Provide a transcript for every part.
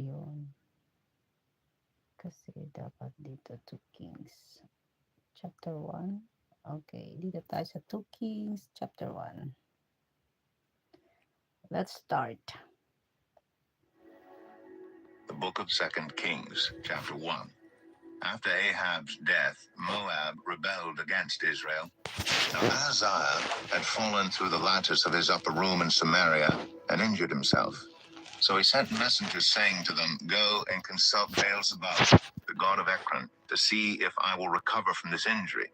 yun. Kasi dapat dito 2 Kings. Chapter 1. Okay, dito tayo sa 2 Kings, chapter 1. Let's start. The book of 2 Kings, chapter 1. After Ahab's death, Moab rebelled against Israel. Now Ahaziah had fallen through the lattice of his upper room in Samaria and injured himself. So he sent messengers saying to them, "Go and consult Beelzebub, the god of Ekron, to see if I will recover from this injury."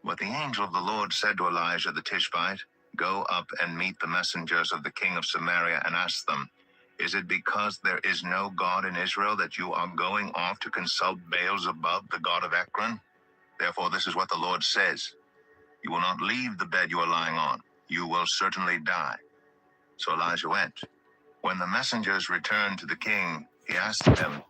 But the angel of the Lord said to Elijah the Tishbite, "Go up and meet the messengers of the king of Samaria and ask them, is it because there is no God in Israel that you are going off to consult Beelzebub, the god of Ekron? Therefore this is what the Lord says. You will not leave the bed you are lying on. You will certainly die." So Elijah went. When the messengers returned to the king, he asked them,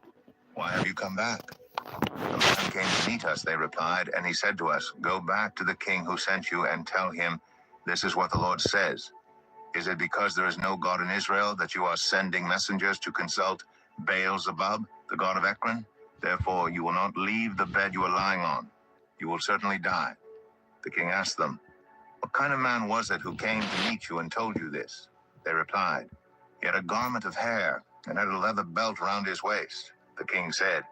"Why have you come back?" "A man came to meet us," they replied, "and he said to us, 'Go back to the king who sent you and tell him, this is what the Lord says. Is it because there is no God in Israel that you are sending messengers to consult Beelzebub, the god of Ekron? Therefore you will not leave the bed you are lying on. You will certainly die." The king asked them, "What kind of man was it who came to meet you and told you this?" They replied, "He had a garment of hair and had a leather belt around his waist." The king said,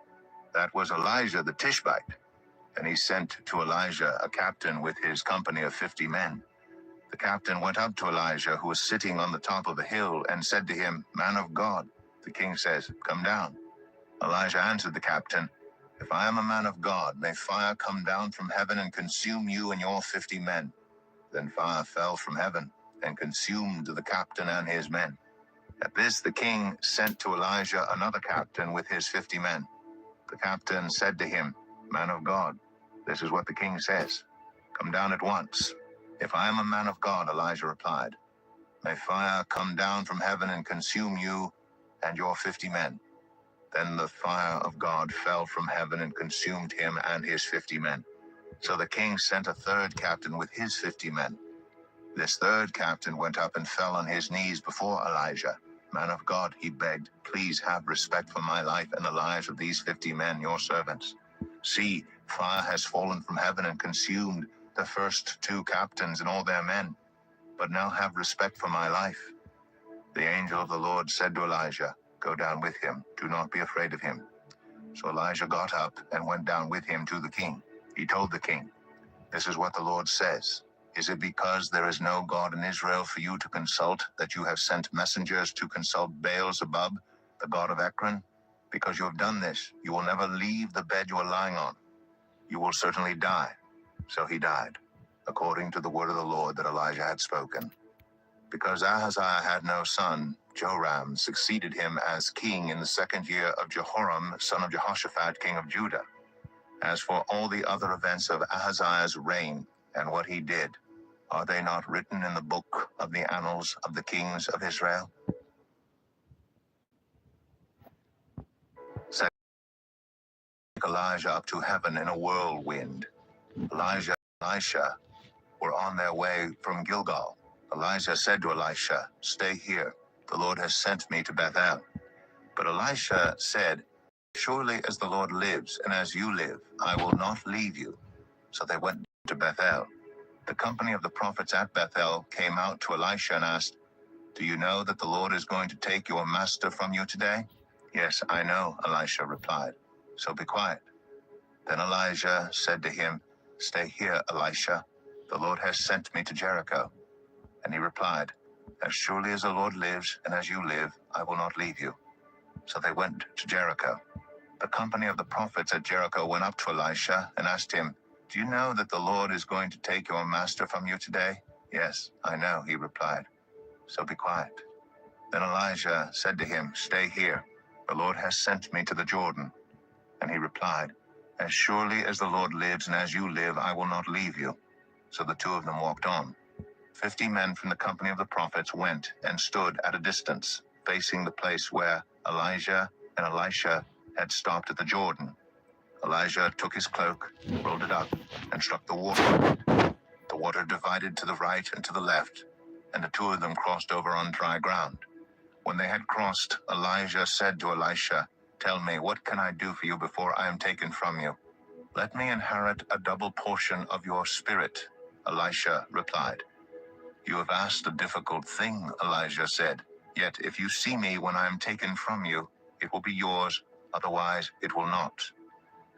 "That was Elijah the Tishbite." And he sent to Elijah a captain with his company of 50 men. The captain went up to Elijah, who was sitting on the top of a hill, and said to him, "Man of God." The king says, "Come down." Elijah answered the captain, "If I am a man of God, may fire come down from heaven and consume you and your 50 men. Then fire fell from heaven and consumed the captain and his men. At this the king sent to Elijah another captain with his 50 men. The captain said to him, "Man of God, this is what the king says. Come down at once." "If I am a man of God," Elijah replied, "may fire come down from heaven and consume you and your 50 men. Then the fire of God fell from heaven and consumed him and his 50 men. So the king sent a third captain with his 50 men. This third captain went up and fell on his knees before Elijah. "Man of God," he begged, "please have respect for my life and the lives of these 50 men, your servants. See, fire has fallen from heaven and consumed the first 2 captains and all their men. But now have respect for my life." The angel of the Lord said to Elijah, "Go down with him. Do not be afraid of him." So Elijah got up and went down with him to the king. He told the king, "This is what the Lord says. Is it because there is no God in Israel for you to consult that you have sent messengers to consult Beelzebub, the god of Ekron? Because you have done this, you will never leave the bed you are lying on. You will certainly die." So he died, according to the word of the Lord that Elijah had spoken. Because Ahaziah had no son, Joram succeeded him as king in the 2nd year of Jehoram, son of Jehoshaphat, king of Judah. As for all the other events of Ahaziah's reign and what he did, are they not written in the book of the annals of the kings of Israel? Take Elijah up to heaven in a whirlwind. Elijah and Elisha were on their way from Gilgal. Elijah said to Elisha, "Stay here. The Lord has sent me to Bethel." But Elisha said, "Surely as the Lord lives and as you live, I will not leave you." So they went to Bethel. The company of the prophets at Bethel came out to Elisha and asked, "Do you know that the Lord is going to take your master from you today?" "Yes, I know," Elisha replied. "So be quiet." Then Elijah said to him, "Stay here, Elisha. The Lord has sent me to Jericho." And he replied, "As surely as the Lord lives and as you live, I will not leave you." So they went to Jericho. The company of the prophets at Jericho went up to Elisha and asked him, "Do you know that the Lord is going to take your master from you today?" "Yes, I know," he replied. "So be quiet." Then Elijah said to him, "Stay here. The Lord has sent me to the Jordan." And he replied, "As surely as the Lord lives and as you live, I will not leave you." So the two of them walked on. 50 men from the company of the prophets went and stood at a distance, facing the place where Elijah and Elisha had stopped at the Jordan. Elijah took his cloak, rolled it up, and struck the water on it. The water divided to the right and to the left, and the two of them crossed over on dry ground. When they had crossed, Elijah said to Elisha, "Tell me, what can I do for you before I am taken from you?" "Let me inherit a double portion of your spirit," Elisha replied. "You have asked a difficult thing," Elijah said. "Yet if you see me when I am taken from you, it will be yours, otherwise it will not."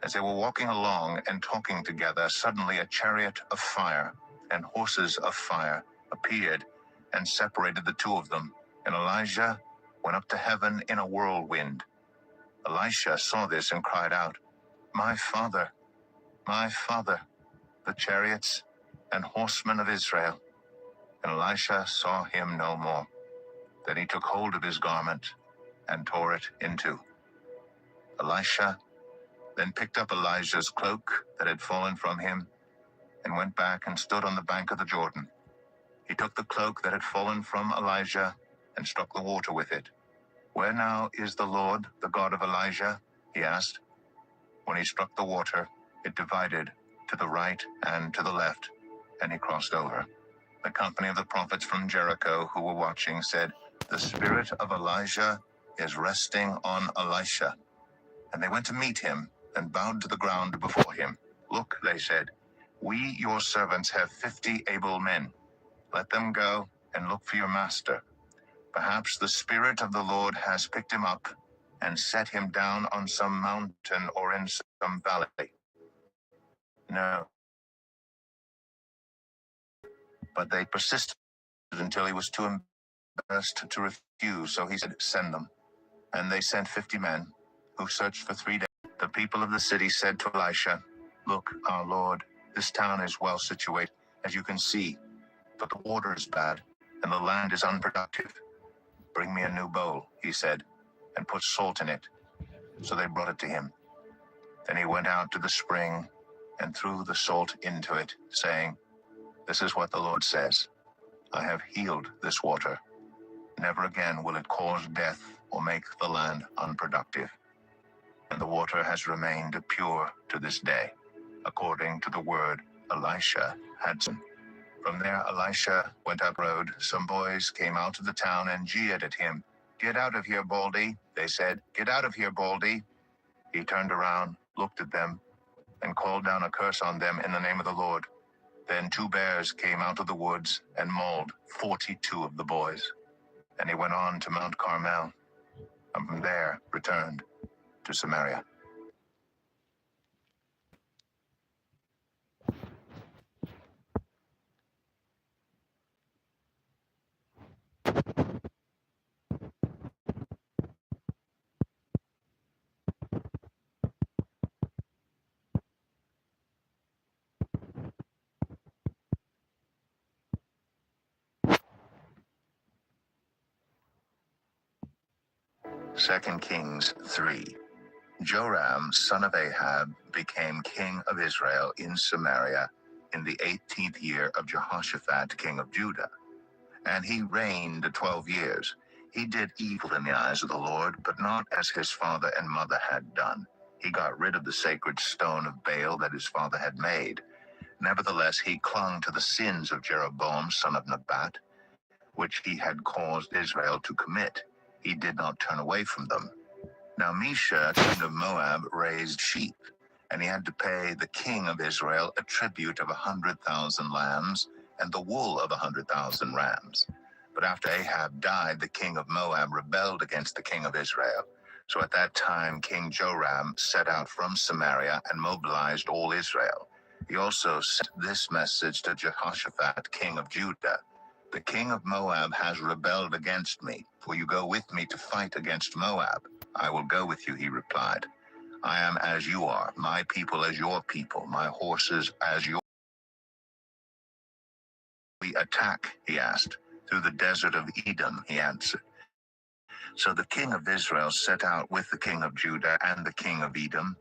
As they were walking along and talking together, suddenly a chariot of fire and horses of fire appeared and separated the two of them, and Elijah went up to heaven in a whirlwind. Elisha saw this and cried out, my father, the chariots and horsemen of Israel." And Elisha saw him no more. Then he took hold of his garment and tore it in two. Elisha then picked up Elijah's cloak that had fallen from him and went back and stood on the bank of the Jordan. He took the cloak that had fallen from Elijah and struck the water with it. "Where now is the Lord, the God of Elijah?" he asked. When he struck the water, it divided to the right and to the left, and he crossed over. The company of the prophets from Jericho who were watching said, "The spirit of Elijah is resting on Elisha." And they went to meet him and bowed to the ground before him. "Look," they said, "we, your servants, have 50 able men. Let them go and look for your master. Perhaps the Spirit of the Lord has picked him up and set him down on some mountain or in some valley." No. But they persisted until he was too embarrassed to refuse, so he said, "Send them." And they sent 50 men, who searched for 3 days. The people of the city said to Elisha, "Look, our Lord, this town is well situated, as you can see, but the water is bad, and the land is unproductive. Bring me a new bowl," he said, "and put salt in it." So they brought it to him. Then he went out to the spring and threw the salt into it, saying, "This is what the Lord says, I have healed this water. Never again will it cause death or make the land unproductive." And the water has remained pure to this day, according to the word Elisha had sent. From there Elisha went up the road. Some boys came out of the town and jeered at him. "Get out of here, Baldy," they said. "Get out of here, Baldy." He turned around, looked at them, and called down a curse on them in the name of the Lord. Then 2 bears came out of the woods and mauled 42 of the boys. And he went on to Mount Carmel, and from there returned to Samaria. Second Kings 3. Joram, son of Ahab, became king of Israel in Samaria in the 18th year of Jehoshaphat, king of Judah. And he reigned 12 years. He did evil in the eyes of the Lord, but not as his father and mother had done. He got rid of the sacred stone of Baal that his father had made. Nevertheless, he clung to the sins of Jeroboam, son of Nebat, which he had caused Israel to commit. He did not turn away from them. Now Mesha, king of Moab, raised sheep, and he had to pay the king of Israel a tribute of 100,000 lambs and the wool of 100,000 rams. But after Ahab died, the king of Moab rebelled against the king of Israel. So at that time, King Joram set out from Samaria and mobilized all Israel. He also sent this message to Jehoshaphat, king of Judah. "The king of Moab has rebelled against me. Will you go with me to fight against Moab?" "I will go with you," he replied. "I am as you are, my people as your people, my horses as your." "We attack?" he asked. "Through the desert of Edom," he answered. So the king of Israel set out with the king of Judah and the king of Edom.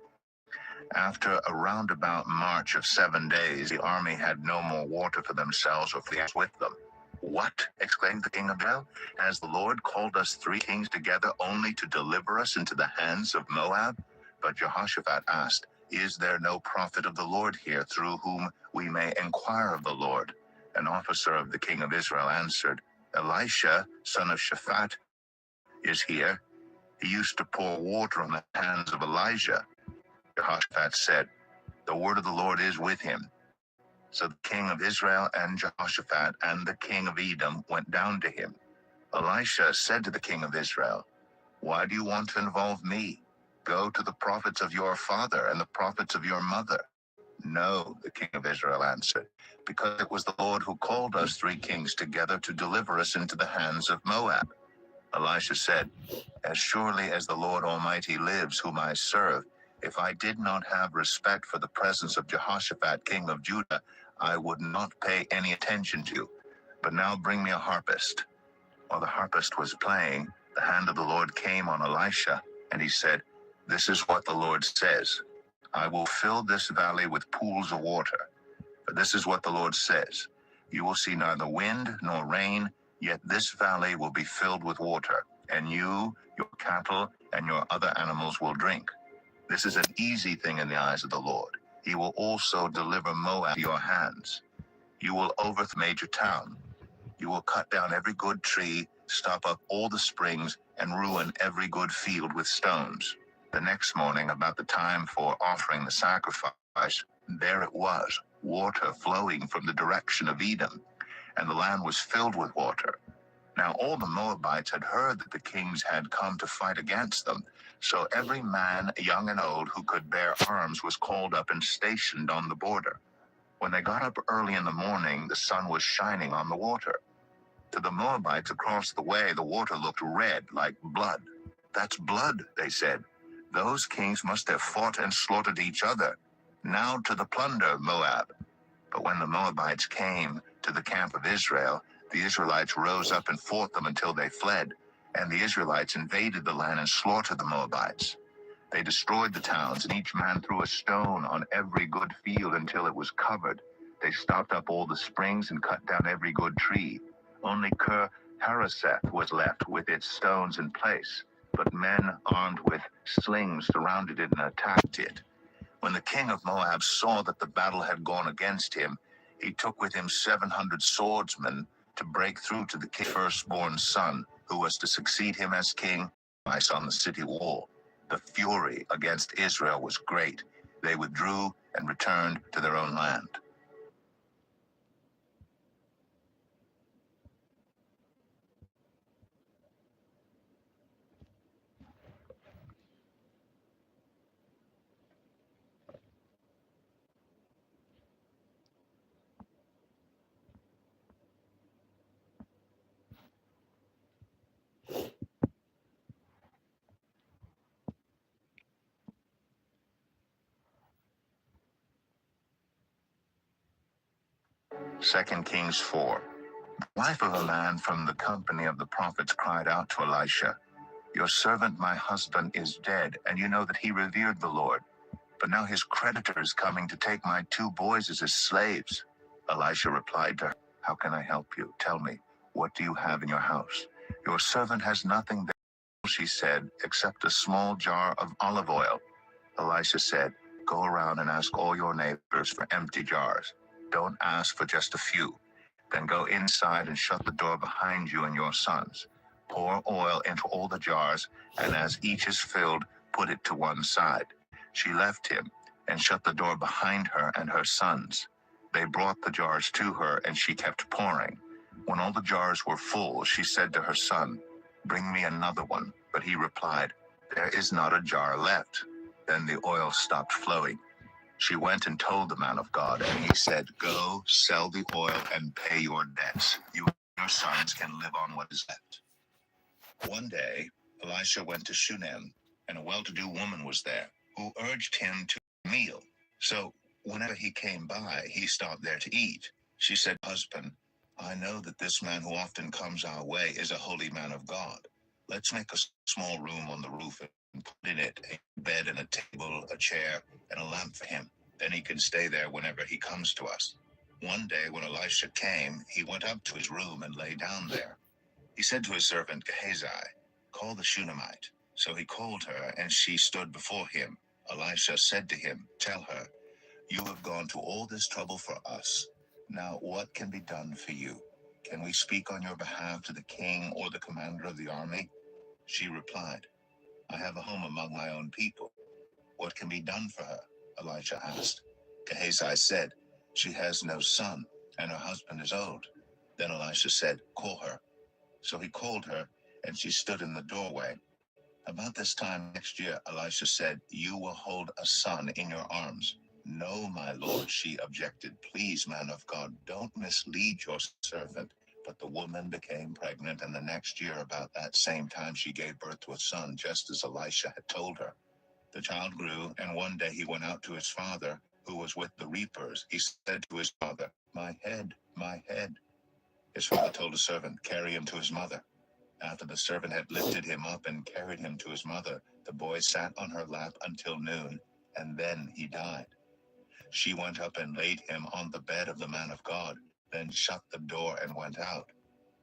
After a roundabout march of 7 days, the army had no more water for themselves or for the with them. "What?" exclaimed the king of Israel. "Has the Lord called us 3 kings together only to deliver us into the hands of Moab?" But Jehoshaphat asked, "Is there no prophet of the Lord here through whom we may inquire of the Lord?" An officer of the king of Israel answered, "Elisha, son of Shaphat, is here. He used to pour water on the hands of Elijah. Jehoshaphat said, the word of the Lord is with him. So the king of Israel and Jehoshaphat and the king of Edom went down to him. Elisha said to the king of Israel, why do you want to involve me? Go to the prophets of your father and the prophets of your mother. No, the king of Israel answered, because it was the Lord who called us 3 kings together to deliver us into the hands of Moab. Elisha said, as surely as the Lord Almighty lives, whom I serve, if I did not have respect for the presence of Jehoshaphat, king of Judah, I would not pay any attention to you. But now bring me a harpist. While the harpist was playing, the hand of the Lord came on Elisha, and he said, this is what the Lord says. I will fill this valley with pools of water. For this is what the Lord says. You will see neither wind nor rain, yet this valley will be filled with water, and you, your cattle, and your other animals will drink. This is an easy thing in the eyes of the Lord. He will also deliver Moab to your hands. You will overthrow a major town. You will cut down every good tree, stop up all the springs, and ruin every good field with stones. The next morning, about the time for offering the sacrifice, there it was, water flowing from the direction of Edom, and the land was filled with water. Now all the Moabites had heard that the kings had come to fight against them, so every man, young and old, who could bear arms was called up and stationed on the border. When they got up early in the morning, the sun was shining on the water. To the Moabites across the way, the water looked red like blood. That's blood, they said. Those kings must have fought and slaughtered each other. Now to the plunder, Moab. But when the Moabites came to the camp of Israel, the Israelites rose up and fought them until they fled, and the Israelites invaded the land and slaughtered the Moabites. They destroyed the towns, and each man threw a stone on every good field until it was covered. They stopped up all the springs and cut down every good tree. Only Hareseth was left with its stones in place, but men armed with slings surrounded it and attacked it. When the king of Moab saw that the battle had gone against him, he took with him 700 swordsmen to break through to the king's firstborn son, who was to succeed him as king, on the city wall. The fury against Israel was great. They withdrew and returned to their own land. Second Kings 4. The wife of a man from the company of the prophets cried out to Elisha, your servant, my husband, is dead, and you know that he revered the Lord. But now his creditor is coming to take my 2 boys as his slaves. Elisha replied to her, how can I help you? Tell me, what do you have in your house? Your servant has nothing there, she said, except a small jar of olive oil. Elisha said, go around and ask all your neighbors for empty jars. Don't ask for just a few. Then go inside and shut the door behind you and your sons. Pour oil into all the jars, and as each is filled, put it to one side. She left him and shut the door behind her and her sons. They brought the jars to her, and she kept pouring. When all the jars were full, she said to her son, bring me another one. But he replied, there is not a jar left. Then the oil stopped flowing. She went and told the man of God, and he said, go, sell the oil and pay your debts. You and your sons can live on what is left. One day, Elisha went to Shunem, and a well-to-do woman was there, who urged him to meal. So whenever he came by, he stopped there to eat. She said, husband, I know that this man who often comes our way is a holy man of God. Let's make a small room on the roof and put in it a bed and a table, a chair, and a lamp for him. Then he can stay there whenever he comes to us. One day when Elisha came, he went up to his room and lay down there. He said to his servant Gehazi, call the Shunammite. So he called her, and she stood before him. Elisha said to him, tell her, you have gone to all this trouble for us. Now what can be done for you? Can we speak on your behalf to the king or the commander of the army? She replied, I have a home among my own people. What can be done for her? Elisha asked. Gehazi said, She has no son, and her husband is old. Then Elisha said, Call her. So he called her, and she stood in the doorway. About this time next year, Elisha said, You will hold a son in your arms. No, my lord, she objected. Please, man of God, don't mislead your servant. But the woman became pregnant, and the next year, about that same time, she gave birth to a son, just as Elisha had told her. The child grew, and one day he went out to his father, who was with the reapers. He said to his father, My head, my head. His father told his servant, Carry him to his mother. After the servant had lifted him up and carried him to his mother, the boy sat on her lap until noon, and then he died. She went up and laid him on the bed of the man of God, then shut the door and went out.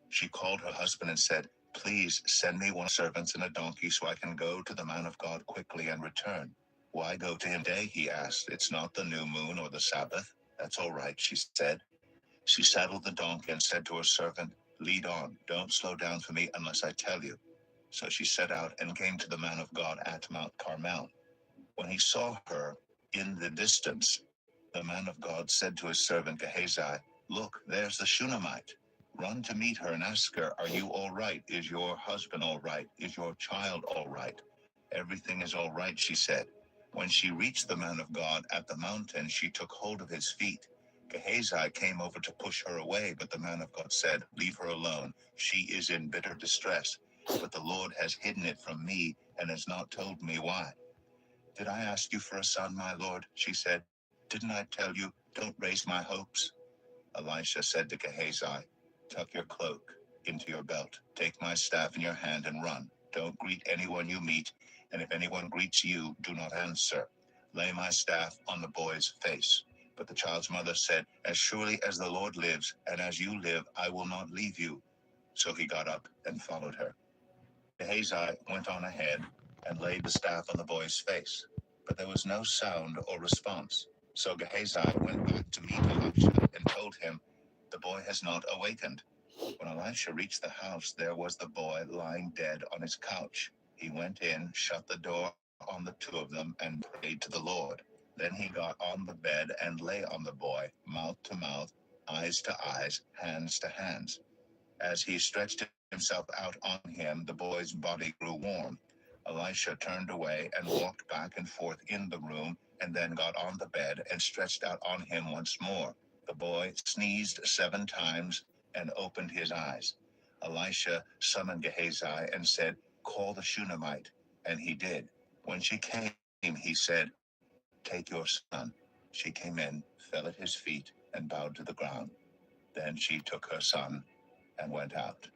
She called her husband and said, Please send me one of the servants and a donkey so I can go to the man of God quickly and return. Why go to him today? He asked. It's not the new moon or the Sabbath. That's all right, she said. She saddled the donkey and said to her servant, Lead on, don't slow down for me unless I tell you. So she set out and came to the man of God at Mount Carmel. When he saw her in the distance, the man of God said to his servant Gehazi, Look, there's the Shunammite. Run to meet her and ask her, Are you all right? Is your husband all right? Is your child all right? Everything is all right, she said. When she reached the man of God at the mountain, she took hold of his feet. Gehazi came over to push her away, but the man of God said, Leave her alone. She is in bitter distress. But the Lord has hidden it from me and has not told me why. Did I ask you for a son, my lord? She said. Didn't I tell you, don't raise my hopes? Elisha said to Gehazi, Tuck your cloak into your belt, take my staff in your hand and run. Don't greet anyone you meet, and if anyone greets you, do not answer. Lay my staff on the boy's face. But the child's mother said, As surely as the Lord lives, and as you live, I will not leave you. So he got up and followed her. Gehazi went on ahead and laid the staff on the boy's face, but there was no sound or response. So Gehazi went back to meet Elisha and told him, The boy has not awakened. When Elisha reached the house, there was the boy lying dead on his couch. He went in, shut the door on the two of them, and prayed to the Lord. Then he got on the bed and lay on the boy, mouth to mouth, eyes to eyes, hands to hands. As he stretched himself out on him, the boy's body grew warm. Elisha turned away and walked back and forth in the room, and then got on the bed and stretched out on him once more. The boy sneezed 7 times and opened his eyes. Elisha summoned Gehazi and said, Call the Shunammite. And he did. When she came, he said, Take your son. She came in, fell at his feet, and bowed to the ground. Then she took her son and went out.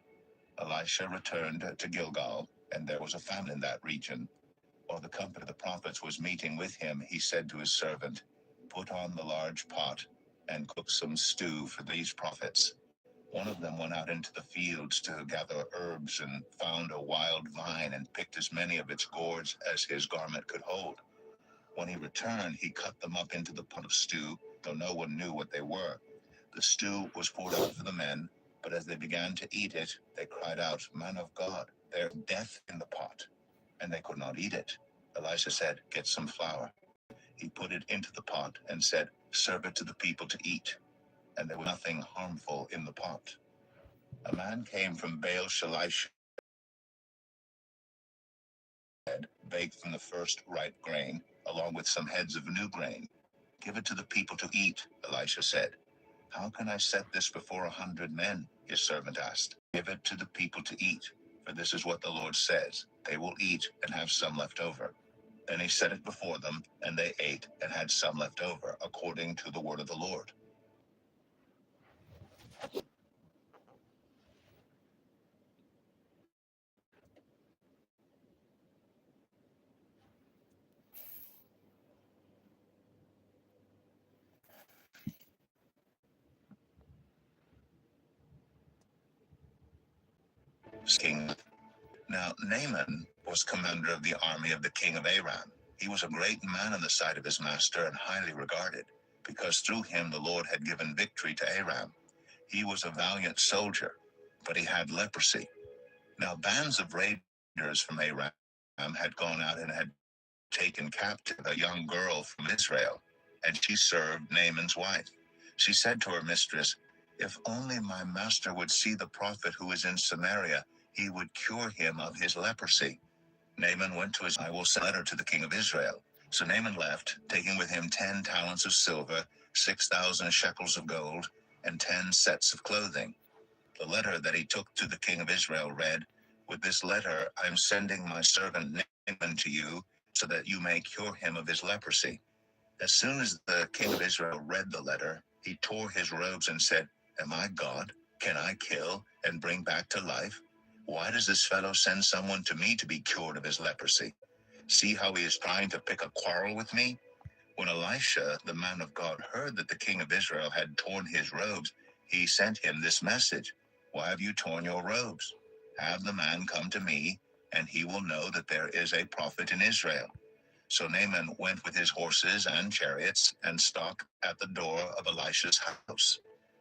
Elisha returned to Gilgal, and there was a famine in that region. While the company of the prophets was meeting with him, he said to his servant, Put on the large pot and cook some stew for these prophets. One of them went out into the fields to gather herbs and found a wild vine and picked as many of its gourds as his garment could hold. When he returned, he cut them up into the pot of stew, though no one knew what they were. The stew was poured out for the men, but as they began to eat it, they cried out, Man of God, there's death in the pot. And they could not eat it. Elisha said, Get some flour. He put it into the pot and said, Serve it to the people to eat. And there was nothing harmful in the pot. A man came from Baal Shalisha, baked from the first ripe grain, along with some heads of new grain. Give it to the people to eat, Elisha said. How can I set this before 100 men? His servant asked. Give it to the people to eat, for this is what the Lord says. They will eat and have some left over. Then he set it before them, and they ate and had some left over, according to the word of the Lord. King. Now Naaman was commander of the army of the king of Aram. He was a great man in the sight of his master and highly regarded, because through him the Lord had given victory to Aram. He was a valiant soldier, but he had leprosy. Now bands of raiders raiders from Aram had gone out and had taken captive a young girl from Israel, and she served Naaman's wife. She said to her mistress, "If only my master would see the prophet who is in Samaria, he would cure him of his leprosy." Naaman went to his, "I will send a letter to the king of Israel." So Naaman left, taking with him 10 talents of silver, 6,000 shekels of gold, and 10 sets of clothing. The letter that he took to the king of Israel read, "With this letter I am sending my servant Naaman to you, so that you may cure him of his leprosy." As soon as the king of Israel read the letter, he tore his robes and said, "Am I God? Can I kill and bring back to life? Why does this fellow send someone to me to be cured of his leprosy? See how he is trying to pick a quarrel with me?" When Elisha, the man of God, heard that the king of Israel had torn his robes, he sent him this message: "Why have you torn your robes? Have the man come to me, and he will know that there is a prophet in Israel." So Naaman went with his horses and chariots and stopped at the door of Elisha's house.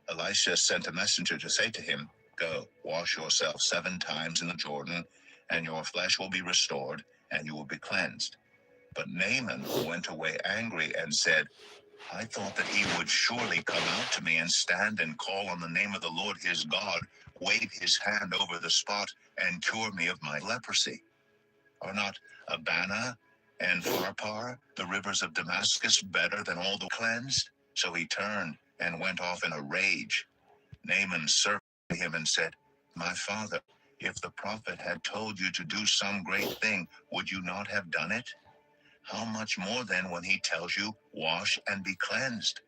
Elisha sent a messenger to say to him, "Go, wash yourself 7 times in the Jordan, and your flesh will be restored, and you will be cleansed." But Naaman went away angry and said, "I thought that he would surely come out to me and stand and call on the name of the Lord his God, wave his hand over the spot, and cure me of my leprosy. Are not Abana and Pharpar, the rivers of Damascus, better than all the cleansed?" So he turned and went off in a rage. Naaman served him and said, "My father, if the prophet had told you to do some great thing, would you not have done it? How much more then when he tells you, 'Wash and be cleansed'?"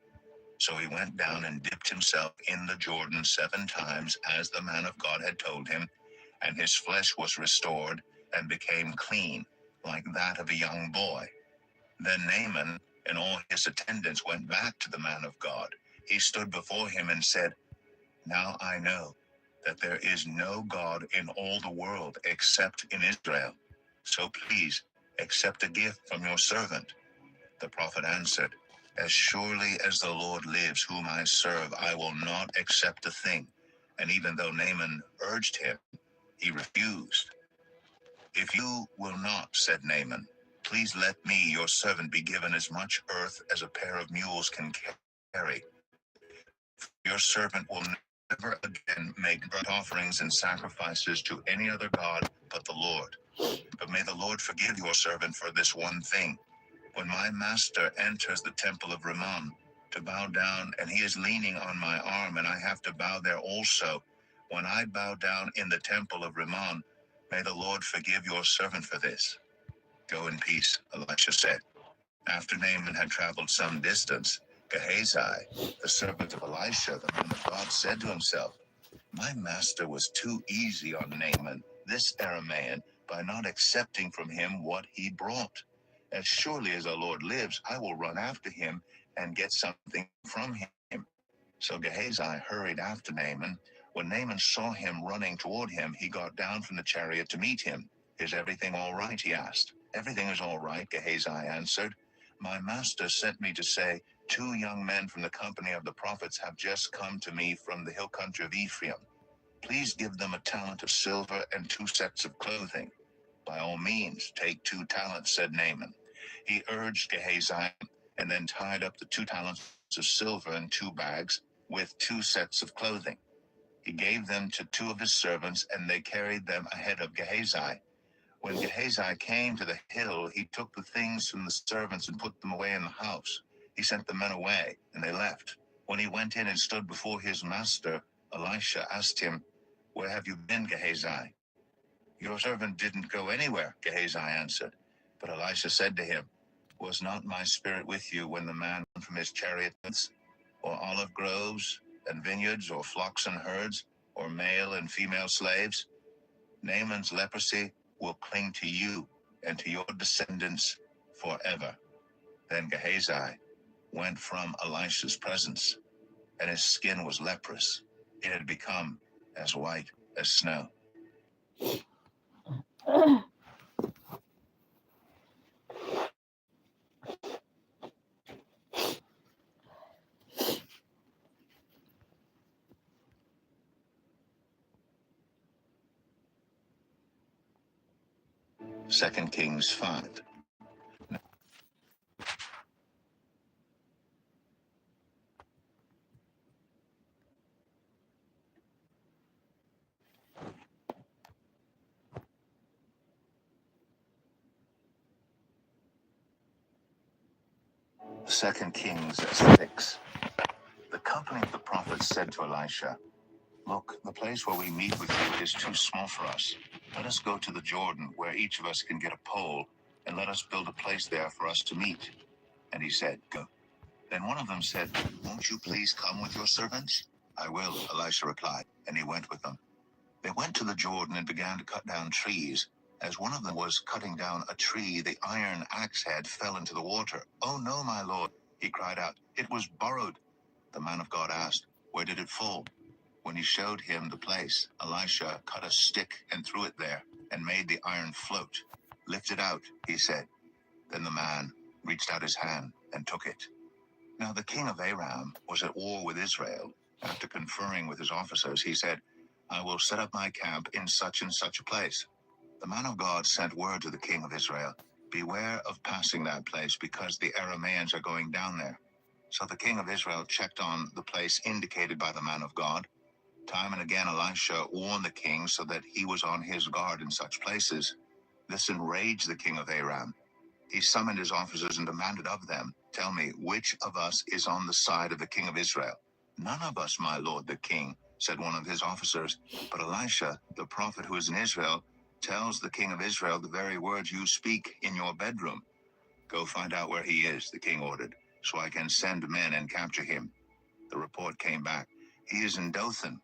So he went down and dipped himself in the Jordan 7 times, as the man of God had told him, and his flesh was restored and became clean, like that of a young boy. Then Naaman and all his attendants went back to the man of God. He stood before him and said, "Now I know that there is no God in all the world except in Israel. So please accept a gift from your servant." The prophet answered, "As surely as the Lord lives, whom I serve, I will not accept a thing." And even though Naaman urged him, he refused. "If you will not," said Naaman, "please let me, your servant, be given as much earth as a pair of mules can carry. Your servant will never again make burnt offerings and sacrifices to any other god but the Lord. But may the Lord forgive your servant for this one thing. When my master enters the temple of Rimmon to bow down, and he is leaning on my arm, and I have to bow there also, when I bow down in the temple of Rimmon, may the Lord forgive your servant for this." "Go in peace," Elisha said. After Naaman had traveled some distance, Gehazi, the servant of Elisha, the man of God, said to himself, "My master was too easy on Naaman, this Aramaean, by not accepting from him what he brought. As surely as the Lord lives, I will run after him and get something from him." So Gehazi hurried after Naaman. When Naaman saw him running toward him, he got down from the chariot to meet him. "Is everything all right?" he asked. "Everything is all right," Gehazi answered. "My master sent me to say, 2 young men from the company of the prophets have just come to me from the hill country of Ephraim. Please give them a talent of silver and 2 sets of clothing." "By all means, take 2 talents," said Naaman. He urged Gehazi, and then tied up the 2 talents of silver in 2 bags with 2 sets of clothing. He gave them to 2 of his servants, and they carried them ahead of Gehazi. When Gehazi came to the hill, he took the things from the servants and put them away in the house. He sent the men away, and they left. When he went in and stood before his master, Elisha asked him, "Where have you been, Gehazi?" "Your servant didn't go anywhere," Gehazi answered. But Elisha said to him, "Was not my spirit with you when the man from his chariot, or olive groves and vineyards, or flocks and herds, or male and female slaves? Naaman's leprosy will cling to you and to your descendants forever." Then Gehazi went from Elisha's presence, and his skin was leprous. It had become as white as snow. 2 Kings 5. Second Kings 6. The company of the prophets said to Elisha, "Look, the place where we meet with you is too small for us. Let us go to the Jordan, where each of us can get a pole, and let us build a place there for us to meet." And he said, "Go." Then one of them said, "Won't you please come with your servants?" "I will," Elisha replied, and he went with them. They went to the Jordan and began to cut down trees. As one of them was cutting down a tree, the iron axe head fell into the water. "Oh no, my lord," he cried out. "It was borrowed." The man of God asked, "Where did it fall?" When he showed him the place, Elisha cut a stick and threw it there, and made the iron float. "Lift it out," he said. Then the man reached out his hand and took it. Now the king of Aram was at war with Israel. After conferring with his officers, he said, "I will set up my camp in such and such a place." The man of God sent word to the king of Israel, "Beware of passing that place, because the Arameans are going down there." So the king of Israel checked on the place indicated by the man of God. Time and again Elisha warned the king so that he was on his guard in such places. This enraged the king of Aram. He summoned his officers and demanded of them, "Tell me, which of us is on the side of the king of Israel?" "None of us, my lord the king," said one of his officers. "But Elisha, the prophet who is in Israel, tells the king of Israel the very words you speak in your bedroom." "Go find out where he is," the king ordered, "so I can send men and capture him." The report came back, "He is in Dothan."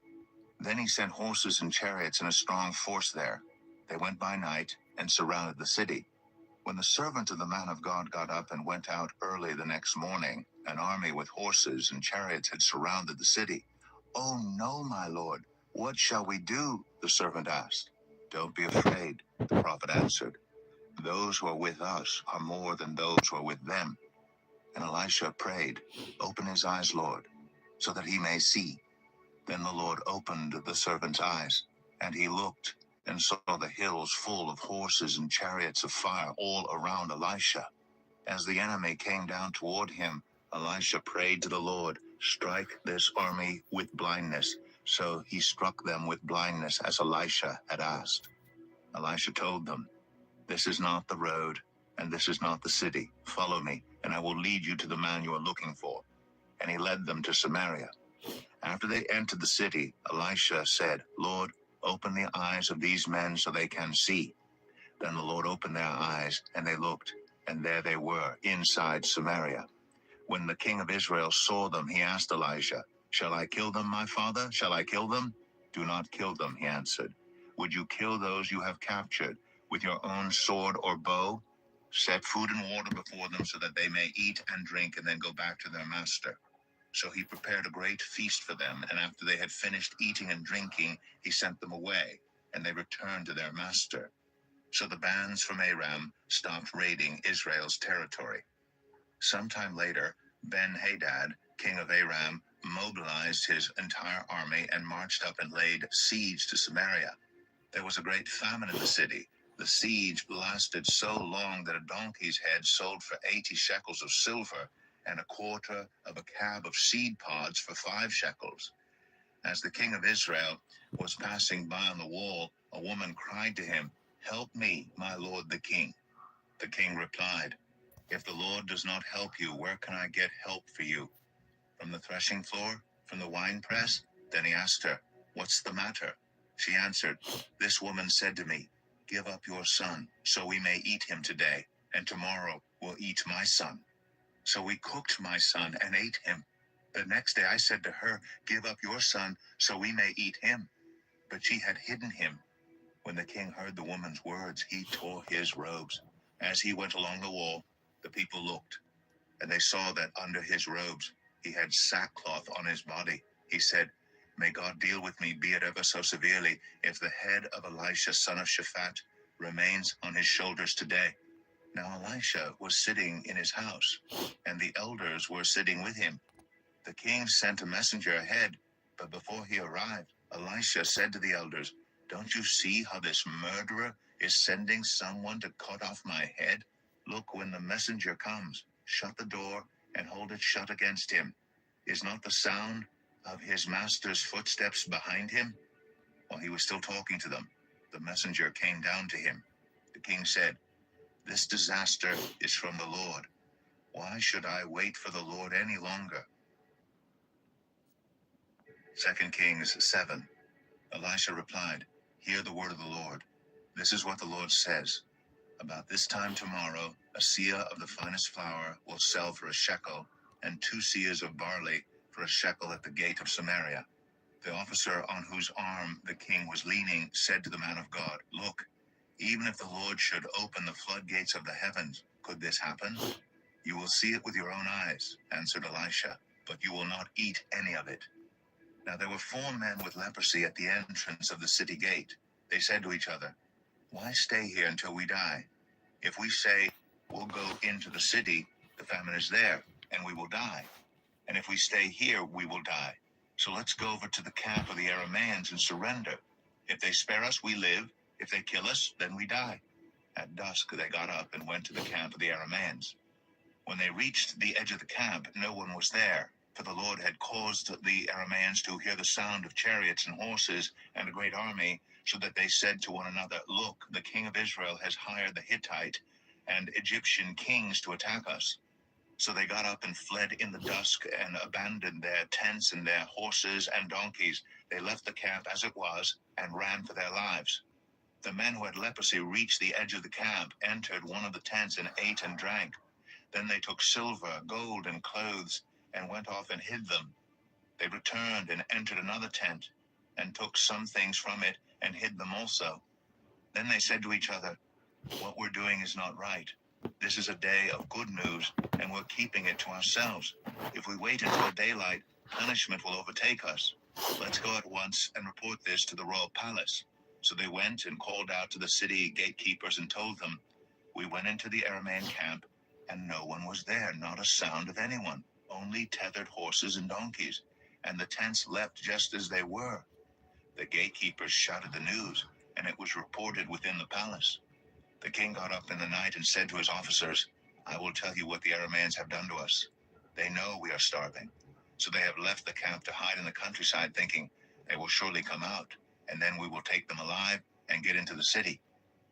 Then he sent horses and chariots and a strong force there. They went by night and surrounded the city. When the servant of the man of God got up and went out early the next morning, an army with horses and chariots had surrounded the city. "Oh no, my lord, what shall we do?" the servant asked. "Don't be afraid," the prophet answered. "Those who are with us are more than those who are with them." And Elisha prayed, "Open his eyes, Lord, so that he may see." Then the Lord opened the servant's eyes, and he looked and saw the hills full of horses and chariots of fire all around Elisha. As the enemy came down toward him, Elisha prayed to the Lord, "Strike this army with blindness." So he struck them with blindness as Elisha had asked. Elisha told them, "This is not the road, and this is not the city. Follow me, and I will lead you to the man you are looking for." And he led them to Samaria. After they entered the city, Elisha said, "Lord, open the eyes of these men so they can see." Then the Lord opened their eyes, and they looked, and there they were, inside Samaria. When the king of Israel saw them, he asked Elisha, "Shall I kill them, my father? Shall I kill them?" "Do not kill them," he answered. "Would you kill those you have captured with your own sword or bow? Set food and water before them so that they may eat and drink and then go back to their master." So he prepared a great feast for them, and after they had finished eating and drinking, he sent them away, and they returned to their master. So the bands from Aram stopped raiding Israel's territory. Sometime later, Ben-Hadad, king of Aram, mobilized his entire army and marched up and laid siege to Samaria. There was a great famine in the city. The siege lasted so long that a donkey's head sold for 80 shekels of silver, and a quarter of a cab of seed pods for 5 shekels. As the king of Israel was passing by on the wall, a woman cried to him, "Help me, my lord the king." The king replied, "If the Lord does not help you, where can I get help for you? From the threshing floor? From the winepress?" Then he asked her, "What's the matter?" She answered, "This woman said to me, 'Give up your son, so we may eat him today, and tomorrow we'll eat my son.' So we cooked my son and ate him. The next day I said to her, 'Give up your son, so we may eat him.' But she had hidden him." When the king heard the woman's words, he tore his robes. As he went along the wall, the people looked, and they saw that under his robes he had sackcloth on his body. He said, "May God deal with me, be it ever so severely, if the head of Elisha son of Shaphat remains on his shoulders today." Now Elisha was sitting in his house, and the elders were sitting with him. The king sent a messenger ahead, but before he arrived, Elisha said to the elders, "Don't you see how this murderer is sending someone to cut off my head? Look, when the messenger comes, shut the door and hold it shut against him. Is not the sound of his master's footsteps behind him?" While he was still talking to them, the messenger came down to him. The king said, "This disaster is from the Lord. Why should I wait for the Lord any longer?" 2 Kings 7. Elisha replied, "Hear the word of the Lord. This is what the Lord says. About this time tomorrow, a seah of the finest flour will sell for a shekel, and 2 seahs of barley for a shekel at the gate of Samaria." The officer on whose arm the king was leaning said to the man of God, "Look, even if the Lord should open the floodgates of the heavens, could this happen?" "You will see it with your own eyes," answered Elisha, "but you will not eat any of it." Now there were 4 men with leprosy at the entrance of the city gate. They said to each other, "Why stay here until we die? If we say, 'We'll go into the city,' the famine is there, and we will die. And if we stay here, we will die. So let's go over to the camp of the Arameans and surrender. If they spare us, we live. If they kill us, then we die." At dusk they got up and went to the camp of the Arameans. When they reached the edge of the camp, no one was there, for the Lord had caused the Arameans to hear the sound of chariots and horses and a great army, so that they said to one another, "Look, the king of Israel has hired the Hittite and Egyptian kings to attack us." So they got up and fled in the dusk and abandoned their tents and their horses and donkeys. They left the camp as it was and ran for their lives. The men who had leprosy reached the edge of the camp, entered one of the tents, and ate and drank. Then they took silver, gold, and clothes and went off and hid them. They returned and entered another tent and took some things from it and hid them also. Then they said to each other, "What we're doing is not right. This is a day of good news, and we're keeping it to ourselves. If we wait until daylight, punishment will overtake us. Let's go at once and report this to the royal palace." So they went and called out to the city gatekeepers and told them, "We went into the Aramean camp, and no one was there, not a sound of anyone, only tethered horses and donkeys, and the tents left just as they were." The gatekeepers shouted the news, and it was reported within the palace. The king got up in the night and said to his officers, "I will tell you what the Arameans have done to us. They know we are starving, so they have left the camp to hide in the countryside, thinking they will surely come out, and then we will take them alive and get into the city."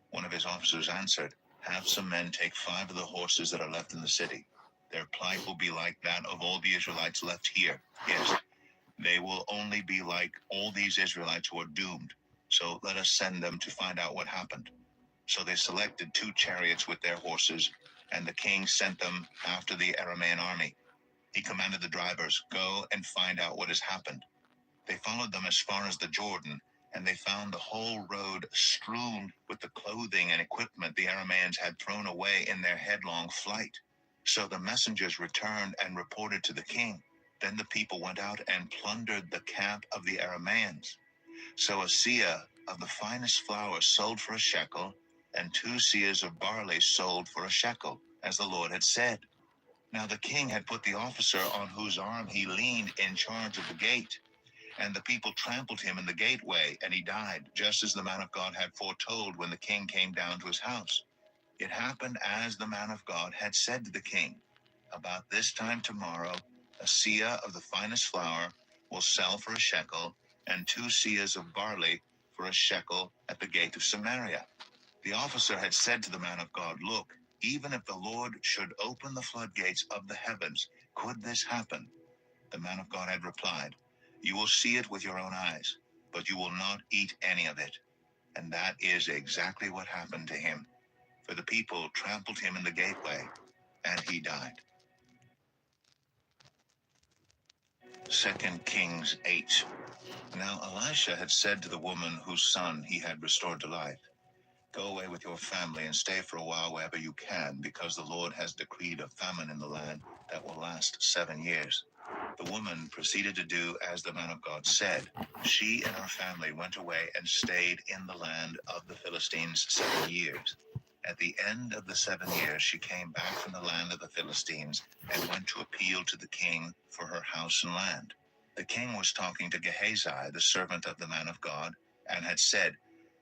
One of his officers answered, "Have some men take 5 of the horses that are left in the city. Their plight will be like that of all the Israelites left here. Yes, they will only be like all these Israelites who are doomed. So let us send them to find out what happened." So they selected 2 chariots with their horses, and the king sent them after the Aramean army. He commanded the drivers, "Go and find out what has happened." They followed them as far as the Jordan, and they found the whole road strewn with the clothing and equipment the Arameans had thrown away in their headlong flight. So the messengers returned and reported to the king. Then the people went out and plundered the camp of the Arameans. So a seah of the finest flour sold for a shekel, and 2 seahs of barley sold for a shekel, as the Lord had said. Now the king had put the officer on whose arm he leaned in charge of the gate, and the people trampled him in the gateway, and he died, just as the man of God had foretold when the king came down to his house. It happened as the man of God had said to the king. About this time tomorrow, a seah of the finest flour will sell for a shekel, and 2 seahs of barley for a shekel at the gate of Samaria. The officer had said to the man of God, "Look, even if the Lord should open the floodgates of the heavens, could this happen?" The man of God had replied, "You will see it with your own eyes, but you will not eat any of it." And that is exactly what happened to him. For the people trampled him in the gateway, and he died. 2 Kings 8. Now Elisha had said to the woman whose son he had restored to life, "Go away with your family and stay for a while wherever you can, because the Lord has decreed a famine in the land that will last 7 years." The woman proceeded to do as the man of God said. She and her family went away and stayed in the land of the Philistines 7 years. At the end of the 7 years, she came back from the land of the Philistines and went to appeal to the king for her house and land. The king was talking to Gehazi, the servant of the man of God, and had said,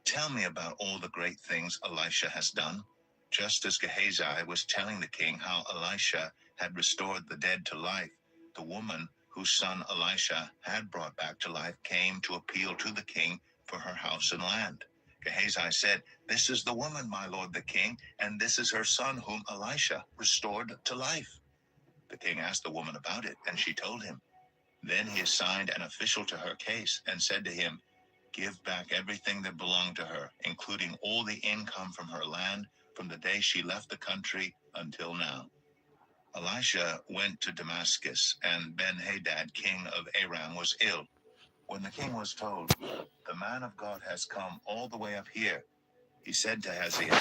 Tell me about all the great things Elisha has done. Just as Gehazi was telling the king how Elisha had restored the dead to life, the woman whose son Elisha had brought back to life came to appeal to the king for her house and land. Gehazi said, "This is the woman, my lord the king, and this is her son whom Elisha restored to life." The king asked the woman about it, and she told him. Then he assigned an official to her case and said to him, "Give back everything that belonged to her, including all the income from her land from the day she left the country until now." Elisha went to Damascus, and Ben-Hadad, king of Aram, was ill. When the king was told, "The man of God has come all the way up here," he said to Hazael,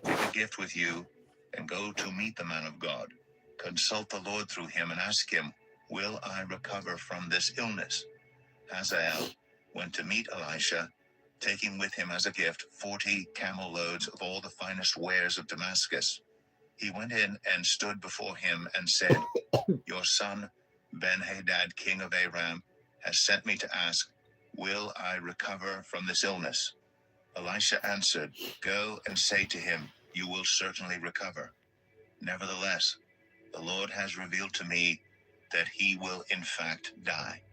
"Take a gift with you and go to meet the man of God. Consult the Lord through him and ask him, 'Will I recover from this illness?'" Hazael went to meet Elisha, taking with him as a gift 40 camel loads of all the finest wares of Damascus. He went in and stood before him and said, "Your son Ben-Hadad, king of Aram, has sent me to ask, 'Will I recover from this illness?'" Elisha answered, "Go and say to him, 'You will certainly recover.' Nevertheless, the Lord has revealed to me that he will in fact die."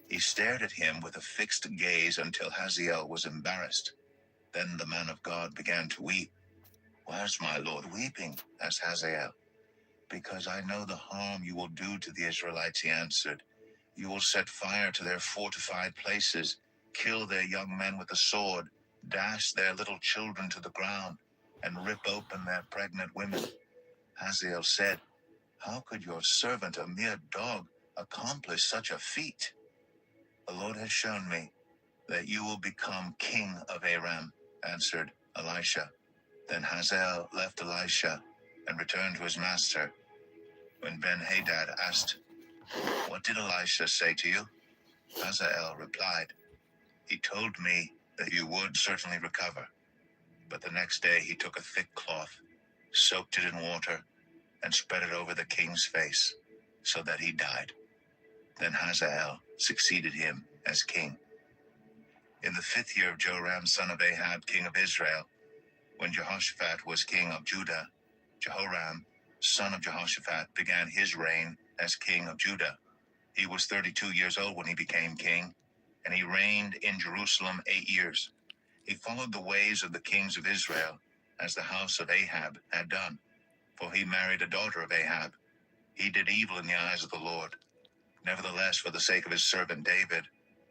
He stared at him with a fixed gaze until Hazael was embarrassed. Then the man of God began to weep. "Why is my Lord weeping?" asked Hazael. "Because I know the harm you will do to the Israelites," he answered. "You will set fire to their fortified places, kill their young men with the sword, dash their little children to the ground, and rip open their pregnant women." Hazael said, "How could your servant, a mere dog, accomplish such a feat?" "The Lord has shown me that you will become king of Aram," answered Elisha. Then Hazael left Elisha and returned to his master. When Ben-Hadad asked, "What did Elisha say to you?" Hazael replied, "He told me that you would certainly recover." But the next day he took a thick cloth, soaked it in water, and spread it over the king's face, so that he died. Then Hazael succeeded him as king. In the 5th year of Joram, son of Ahab, king of Israel, when Jehoshaphat was king of Judah, Jehoram, son of Jehoshaphat, began his reign as king of Judah. He was 32 years old when he became king, and he reigned in Jerusalem 8 years. He followed the ways of the kings of Israel, as the house of Ahab had done, for he married a daughter of Ahab. He did evil in the eyes of the Lord. Nevertheless, for the sake of his servant David,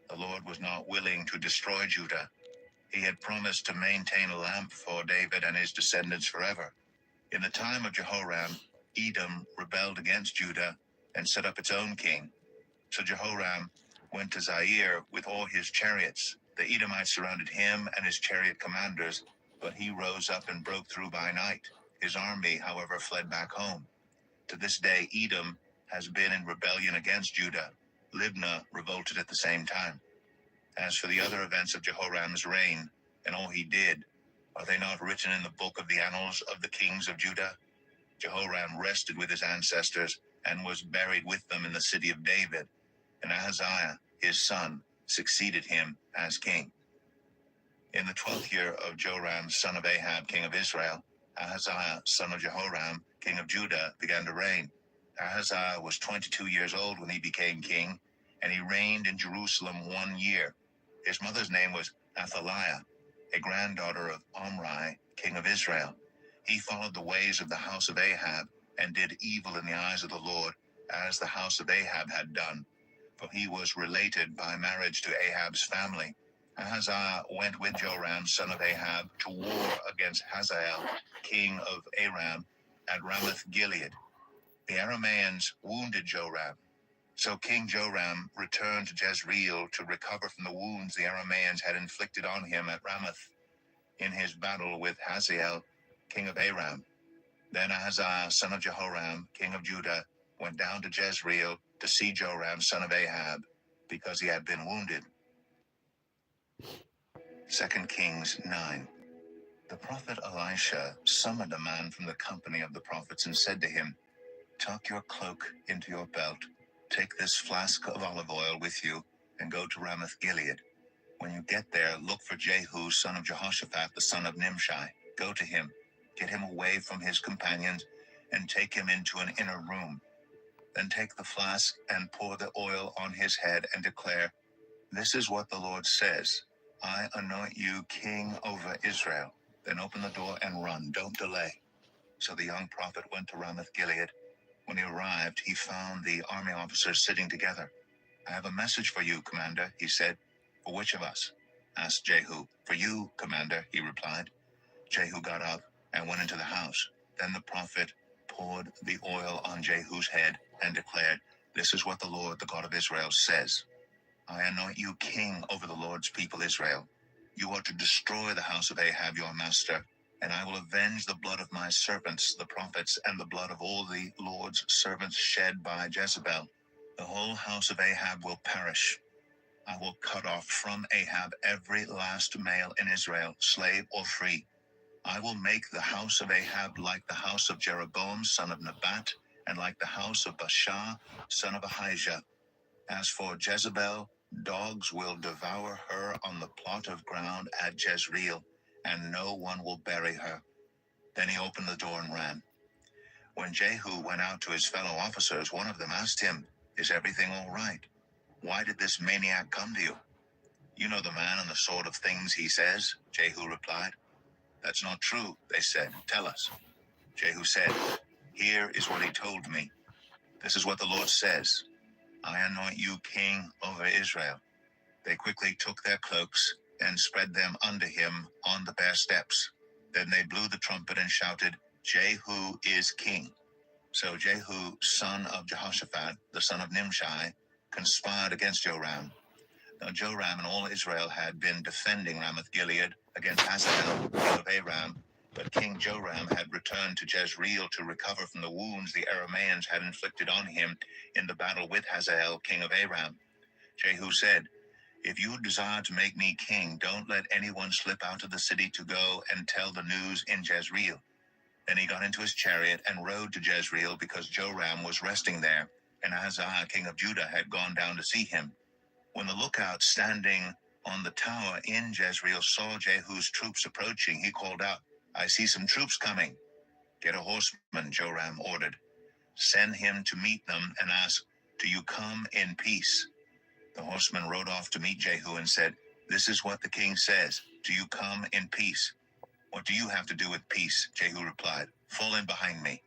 the Lord was not willing to destroy Judah. He had promised to maintain a lamp for David and his descendants forever. In the time of Jehoram, Edom rebelled against Judah and set up its own king. So Jehoram went to Zaire with all his chariots. The Edomites surrounded him and his chariot commanders, but he rose up and broke through by night. His army, however, fled back home. To this day, Edom has been in rebellion against Judah. Libnah revolted at the same time. As for the other events of Jehoram's reign and all he did, are they not written in the book of the annals of the kings of Judah? Jehoram rested with his ancestors and was buried with them in the city of David, and Ahaziah, his son, succeeded him as king. In the 12th year of Joram, son of Ahab, king of Israel, Ahaziah, son of Jehoram, king of Judah, began to reign. Ahaziah was 22 years old when he became king, and he reigned in Jerusalem 1 year. His mother's name was Athaliah, a granddaughter of Omri, king of Israel. He followed the ways of the house of Ahab and did evil in the eyes of the Lord, as the house of Ahab had done, for he was related by marriage to Ahab's family. Ahaziah went with Joram, son of Ahab, to war against Hazael, king of Aram, at Ramoth Gilead. The Arameans wounded Joram. So King Joram returned to Jezreel to recover from the wounds the Arameans had inflicted on him at Ramoth in his battle with Hazael, king of Aram. Then Ahaziah, son of Jehoram, king of Judah, went down to Jezreel to see Joram, son of Ahab, because he had been wounded. 2 Kings 9. The prophet Elisha summoned a man from the company of the prophets and said to him, "Tuck your cloak into your belt, take this flask of olive oil with you, and go to Ramoth Gilead. When you get there, look for Jehu, son of Jehoshaphat, the son of Nimshi. Go to him, get him away from his companions, and take him into an inner room. Then take the flask and pour the oil on his head and declare, 'This is what the Lord says. I anoint you king over Israel.' Then open the door and run. Don't delay." So the young prophet went to Ramoth Gilead. When he arrived, he found the army officers sitting together. "I have a message for you, Commander," he said. "For which of us?" asked Jehu. "For you, Commander," he replied. Jehu got up and went into the house. Then the prophet poured the oil on Jehu's head and declared, "This is what the Lord, the God of Israel, says. I anoint you king over the Lord's people Israel. You are to destroy the house of Ahab your master, and I will avenge the blood of my servants, the prophets, and the blood of all the Lord's servants shed by Jezebel. The whole house of Ahab will perish. I will cut off from Ahab every last male in Israel, slave or free. I will make the house of Ahab like the house of Jeroboam, son of Nebat, and like the house of Baasha, son of Ahijah. As for Jezebel, dogs will devour her on the plot of ground at Jezreel, and no one will bury her." Then he opened the door and ran. When Jehu went out to his fellow officers, one of them asked him, "Is everything all right? Why did this maniac come to you?" "You know the man and the sort of things he says," Jehu replied. "That's not true," they said. "Tell us." Jehu said, "Here is what he told me. This is what the Lord says. I anoint you king over Israel." They quickly took their cloaks and spread them under him on the bare steps. Then they blew the trumpet and shouted, "Jehu is king." So Jehu, son of Jehoshaphat, the son of Nimshi, conspired against Joram. Now Joram and all Israel had been defending Ramoth Gilead against Hazael, king of Aram, but King Joram had returned to Jezreel to recover from the wounds the Arameans had inflicted on him in the battle with Hazael, king of Aram. Jehu said, "If you desire to make me king, don't let anyone slip out of the city to go and tell the news in Jezreel." Then he got into his chariot and rode to Jezreel because Joram was resting there, and Ahaziah, king of Judah, had gone down to see him. When the lookout standing on the tower in Jezreel saw Jehu's troops approaching, he called out, "I see some troops coming." "Get a horseman," Joram ordered. "Send him to meet them and ask, 'Do you come in peace?'" The horseman rode off to meet Jehu and said, "This is what the king says. Do you come in peace?" "What do you have to do with peace?" Jehu replied. "Fall in behind me."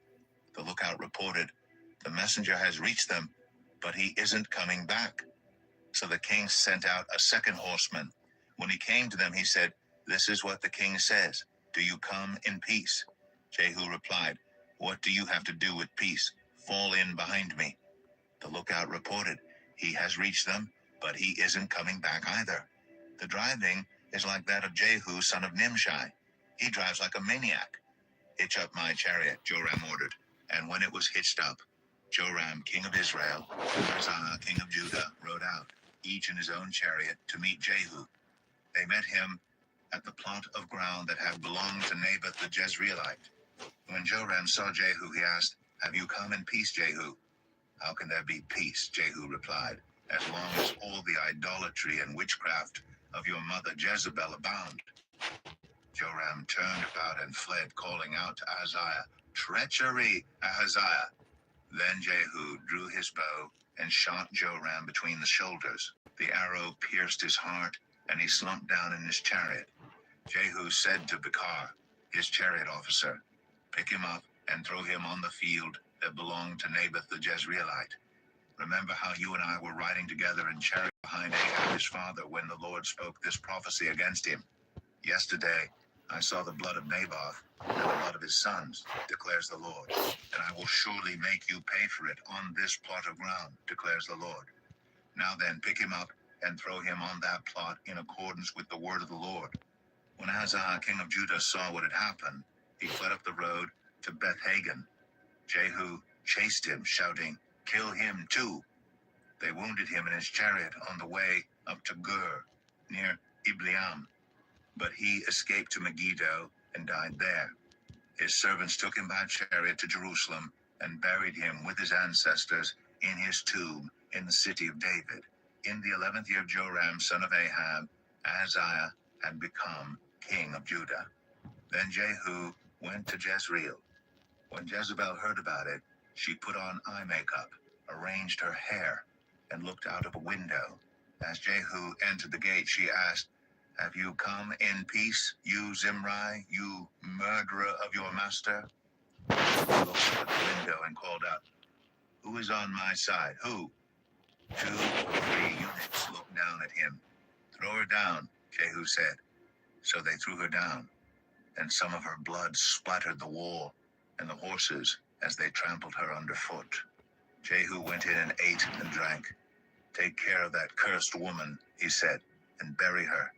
The lookout reported, "The messenger has reached them, but he isn't coming back." So the king sent out a second horseman. When he came to them, he said, "This is what the king says. Do you come in peace?" Jehu replied, "What do you have to do with peace? Fall in behind me." The lookout reported, "He has reached them, but he isn't coming back either. The driving is like that of Jehu, son of Nimshi. He drives like a maniac." "Hitch up my chariot," Joram ordered. And when it was hitched up, Joram, king of Israel, and Ahaziah, king of Judah, rode out, each in his own chariot, to meet Jehu. They met him at the plot of ground that had belonged to Naboth the Jezreelite. When Joram saw Jehu, he asked, "Have you come in peace, Jehu?" "How can there be peace?" Jehu replied, "as long as all the idolatry and witchcraft of your mother Jezebel abound." Joram turned about and fled, calling out to Ahaziah, "Treachery, Ahaziah!" Then Jehu drew his bow and shot Joram between the shoulders. The arrow pierced his heart, and he slumped down in his chariot. Jehu said to Bikar, his chariot officer, "Pick him up and throw him on the field that belonged to Naboth the Jezreelite. Remember how you and I were riding together in chariot behind Ahab his father when the Lord spoke this prophecy against him. Yesterday I saw the blood of Naboth and the blood of his sons, declares the Lord, and I will surely make you pay for it on this plot of ground, declares the Lord. Now then, pick him up and throw him on that plot in accordance with the word of the Lord." When Ahaziah, king of Judah, saw what had happened, he fled up the road to Beth-Hagan. Jehu chased him, shouting, "Kill him too." They wounded him in his chariot on the way up to Gur, near Ibleam, but he escaped to Megiddo and died there. His servants took him by chariot to Jerusalem and buried him with his ancestors in his tomb in the city of David. In the 11th year of Joram, son of Ahab, Ahaziah had become king of Judah. Then Jehu went to Jezreel. When Jezebel heard about it, she put on eye makeup, arranged her hair, and looked out of a window. As Jehu entered the gate, she asked, "Have you come in peace, you Zimri, you murderer of your master?" Jehu looked out the window and called out, "Who is on my side? Who?" 2 or 3 eunuchs looked down at him. "Throw her down," Jehu said. So they threw her down, and some of her blood splattered the wall and the horses as they trampled her underfoot. Jehu went in and ate and drank. "Take care of that cursed woman," he said, "and bury her,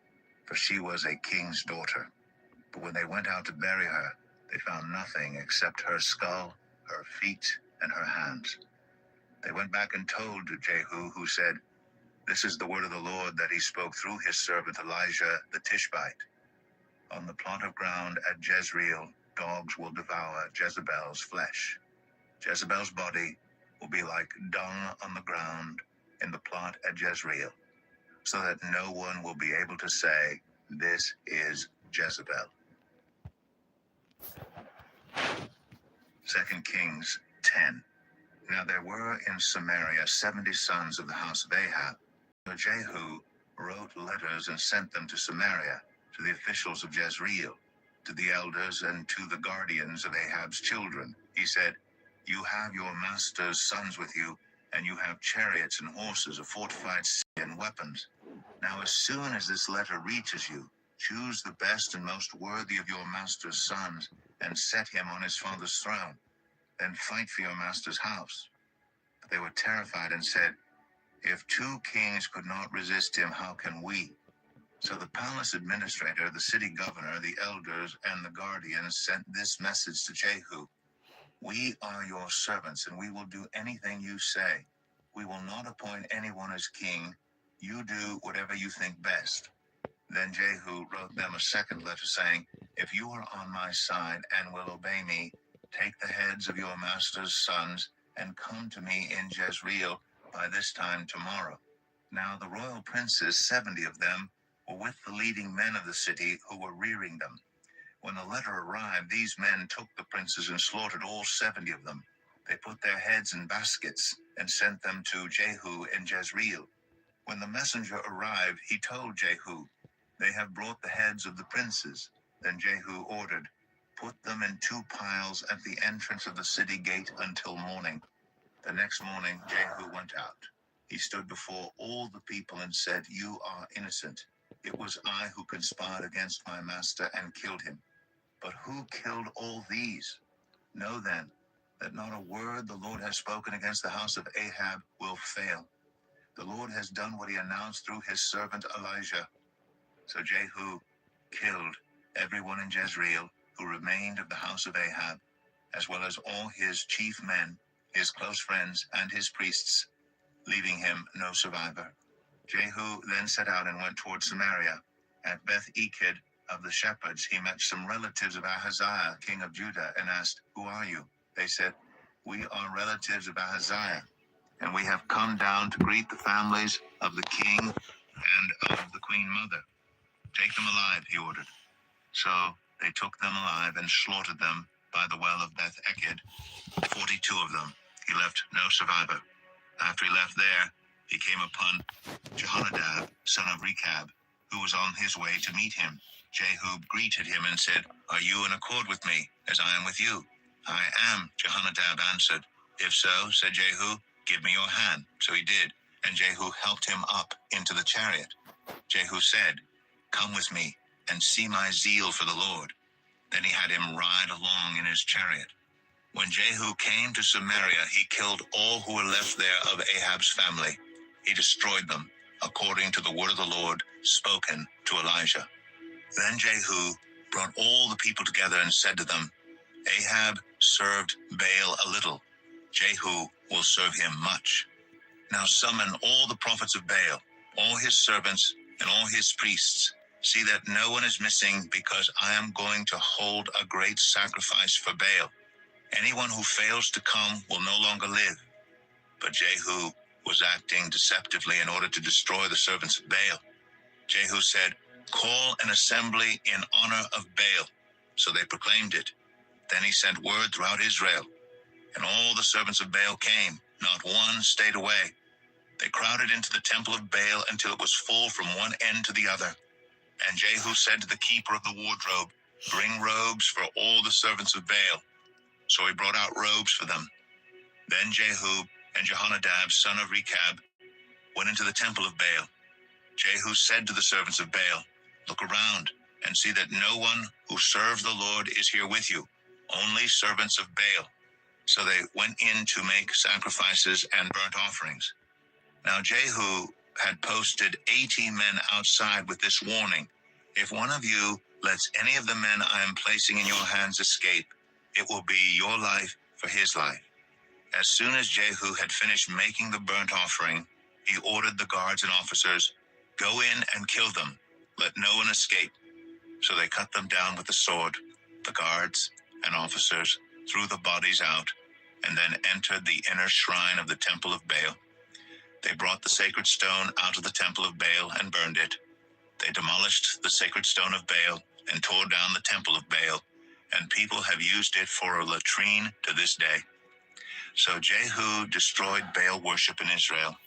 for she was a king's daughter." But when they went out to bury her, they found nothing except her skull, her feet, and her hands. They went back and told to Jehu, who said, "This is the word of the Lord that he spoke through his servant Elijah the Tishbite. On the plot of ground at Jezreel, dogs will devour Jezebel's flesh. Jezebel's body will be like dung on the ground in the plot at Jezreel, so that no one will be able to say, 'This is Jezebel.'" 2 Kings 10. Now there were in Samaria 70 sons of the house of Ahab. So Jehu wrote letters and sent them to Samaria, to the officials of Jezreel, to the elders, and to the guardians of Ahab's children. He said, "You have your master's sons with you, and you have chariots and horses, a fortified city, and weapons. Now as soon as this letter reaches you, choose the best and most worthy of your master's sons, and set him on his father's throne. Then fight for your master's house." But they were terrified and said, "If 2 kings could not resist him, how can we?" So the palace administrator, the city governor, the elders, and the guardians sent this message to Jehu: "We are your servants, and we will do anything you say. We will not appoint anyone as king. You do whatever you think best." Then Jehu wrote them a second letter saying, "If you are on my side and will obey me, take the heads of your master's sons and come to me in Jezreel by this time tomorrow." Now the royal princes, 70 of them, were with the leading men of the city who were rearing them. When the letter arrived, these men took the princes and slaughtered all 70 of them. They put their heads in baskets and sent them to Jehu in Jezreel. When the messenger arrived, he told Jehu, "They have brought the heads of the princes." Then Jehu ordered, "Put them in 2 piles at the entrance of the city gate until morning." The next morning, Jehu went out. He stood before all the people and said, "You are innocent. It was I who conspired against my master and killed him. But who killed all these? Know then that not a word the Lord has spoken against the house of Ahab will fail. The Lord has done what he announced through his servant Elijah." So Jehu killed everyone in Jezreel who remained of the house of Ahab, as well as all his chief men, his close friends, and his priests, leaving him no survivor. Jehu then set out and went toward Samaria. At Beth-Eked of the shepherds, he met some relatives of Ahaziah, king of Judah, and asked, "Who are you?" They said, "We are relatives of Ahaziah, and we have come down to greet the families of the king and of the queen mother." "Take them alive," he ordered. So they took them alive and slaughtered them by the well of Beth-Eked, 42 of them. He left no survivor. After he left there, he came upon Jehonadab, son of Rechab, who was on his way to meet him. Jehu greeted him and said, "Are you in accord with me, as I am with you?" "I am," Jehonadab answered. "If so," said Jehu, "give me your hand." So he did, and Jehu helped him up into the chariot. Jehu said, "Come with me, and see my zeal for the Lord." Then he had him ride along in his chariot. When Jehu came to Samaria, he killed all who were left there of Ahab's family. He destroyed them, according to the word of the Lord spoken to Elijah. Then Jehu brought all the people together and said to them, "Ahab served Baal a little. Jehu will serve him much. Now summon all the prophets of Baal, all his servants, and all his priests. See that no one is missing, because I am going to hold a great sacrifice for Baal. Anyone who fails to come will no longer live." But Jehu was acting deceptively in order to destroy the servants of Baal. Jehu said, "Call an assembly in honor of Baal." So they proclaimed it. Then he sent word throughout Israel, and all the servants of Baal came. Not one stayed away. They crowded into the temple of Baal until it was full from one end to the other. And Jehu said to the keeper of the wardrobe, "Bring robes for all the servants of Baal." So he brought out robes for them. Then Jehu and Jehonadab, son of Rechab, went into the temple of Baal. Jehu said to the servants of Baal, "Look around and see that no one who serves the Lord is here with you, only servants of Baal." So they went in to make sacrifices and burnt offerings. Now Jehu had posted 80 men outside with this warning: "If one of you lets any of the men I am placing in your hands escape, it will be your life for his life." As soon as Jehu had finished making the burnt offering, he ordered the guards and officers, "Go in and kill them. Let no one escape." So they cut them down with the sword. The guards and officers threw the bodies out and then entered the inner shrine of the temple of Baal. They brought the sacred stone out of the temple of Baal and burned it. They demolished the sacred stone of Baal and tore down the temple of Baal, and people have used it for a latrine to this day. So Jehu destroyed Baal worship in Israel.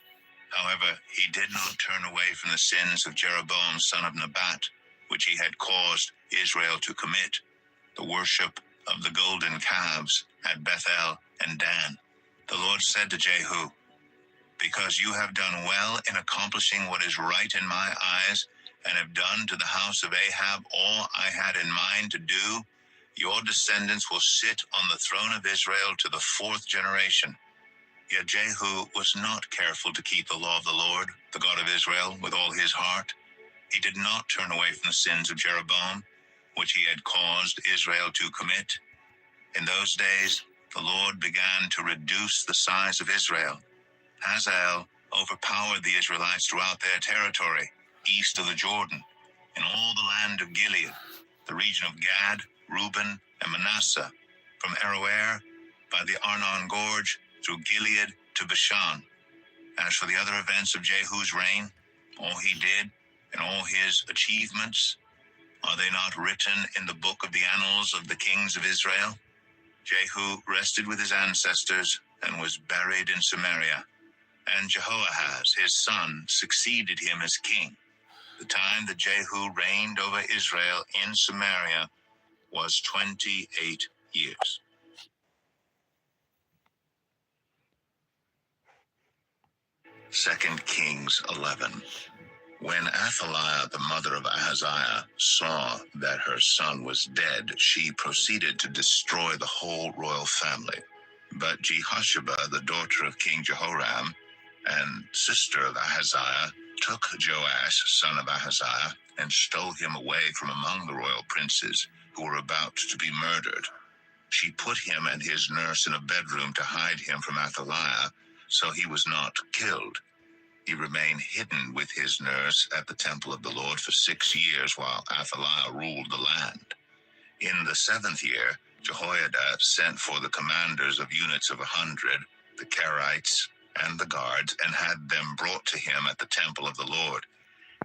However, he did not turn away from the sins of Jeroboam, son of Nebat, which he had caused Israel to commit, the worship of the golden calves at Bethel and Dan. The Lord said to Jehu, "Because you have done well in accomplishing what is right in my eyes, and have done to the house of Ahab all I had in mind to do, your descendants will sit on the throne of Israel to the 4th generation." Yet Jehu was not careful to keep the law of the Lord, the God of Israel, with all his heart. He did not turn away from the sins of Jeroboam, which he had caused Israel to commit. In those days, the Lord began to reduce the size of Israel. Hazael overpowered the Israelites throughout their territory, east of the Jordan, in all the land of Gilead, the region of Gad, Reuben, and Manasseh, from Aroer by the Arnon Gorge through Gilead to Bashan. As for the other events of Jehu's reign, all he did and all his achievements, are they not written in the book of the annals of the kings of Israel? Jehu rested with his ancestors and was buried in Samaria, and Jehoahaz, his son, succeeded him as king. The time that Jehu reigned over Israel in Samaria was 28 years. Second Kings 11. When Athaliah, the mother of Ahaziah, saw that her son was dead, she proceeded to destroy the whole royal family. But Jehosheba, the daughter of King Jehoram and sister of Ahaziah, took Joash, son of Ahaziah, and stole him away from among the royal princes who were about to be murdered. She put him and his nurse in a bedroom to hide him from Athaliah, so he was not killed. He remained hidden with his nurse at the temple of the Lord for 6 years while Athaliah ruled the land. In the 7th year, Jehoiada sent for the commanders of units of 100, the Kerites, and the guards, and had them brought to him at the temple of the Lord.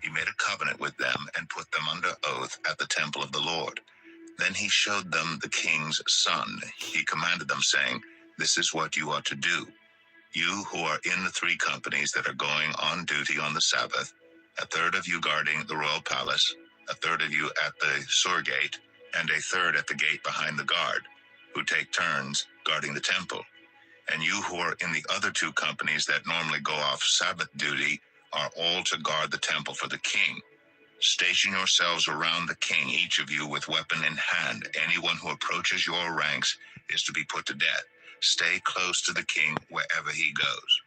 He made a covenant with them and put them under oath at the temple of the Lord. Then he showed them the king's son. He commanded them, saying, "This is what you are to do. You who are in the 3 companies that are going on duty on the Sabbath, a third of you guarding the royal palace, a third of you at the Sur gate, and a third at the gate behind the guard, who take turns guarding the temple. And you who are in the other 2 companies that normally go off Sabbath duty are all to guard the temple for the king. Station yourselves around the king, each of you with weapon in hand. Anyone who approaches your ranks is to be put to death. Stay close to the king wherever he goes."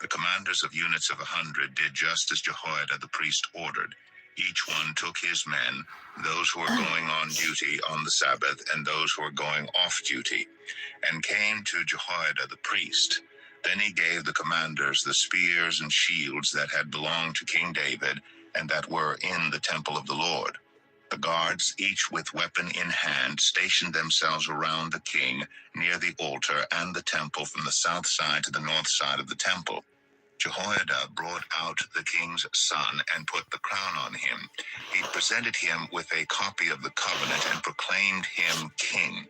The commanders of units of 100 did just as Jehoiada the priest ordered. Each one took his men, those who were going on duty on the Sabbath and those who were going off duty, and came to Jehoiada the priest. Then he gave the commanders the spears and shields that had belonged to King David and that were in the temple of the Lord. The guards, each with weapon in hand, stationed themselves around the king near the altar and the temple from the south side to the north side of the temple. Jehoiada brought out the king's son and put the crown on him. He presented him with a copy of the covenant and proclaimed him king.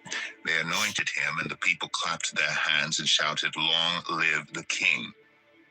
They anointed him, and the people clapped their hands and shouted, "Long live the king."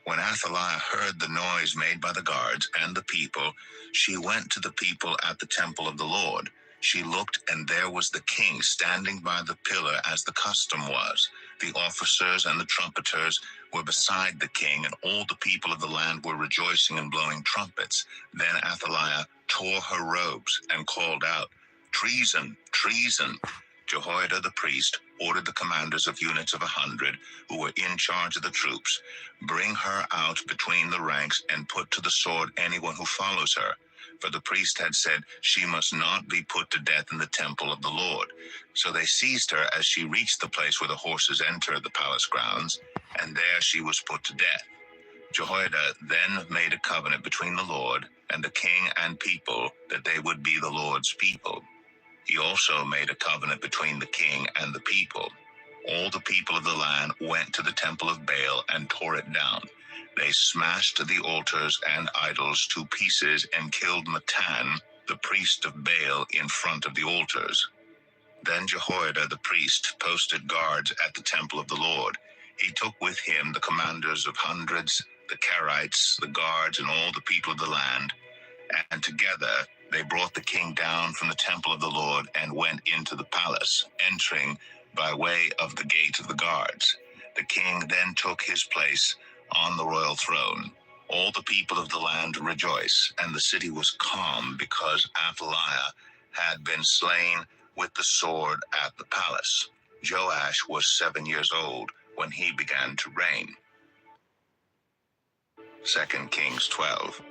When Athaliah heard the noise made by the guards and the people, she went to the people at the temple of the Lord. She looked, and there was the king standing by the pillar as the custom was. The officers and the trumpeters were beside the king, and all the people of the land were rejoicing and blowing trumpets. Then Athaliah tore her robes and called out, "Treason! Treason!" Jehoiada the priest ordered the commanders of units of 100 who were in charge of the troops, "Bring her out between the ranks and put to the sword anyone who follows her." For the priest had said she must not be put to death in the temple of the Lord. So they seized her as she reached the place where the horses enter the palace grounds, and there she was put to death. Jehoiada then made a covenant between the Lord and the king and people that they would be the Lord's people. He also made a covenant between the king and the people. All the people of the land went to the temple of Baal and tore it down. They smashed the altars and idols to pieces and killed Mattan, the priest of Baal, in front of the altars. Then Jehoiada the priest posted guards at the temple of the Lord. He took with him the commanders of hundreds, the Karites, the guards, and all the people of the land, and together they brought the king down from the temple of the Lord and went into the palace, entering by way of the gate of the guards. The king then took his place on the royal throne. All the people of the land rejoiced, and the city was calm because Athaliah had been slain with the sword at the palace. Joash was 7 years old when he began to reign. 2 Kings 12.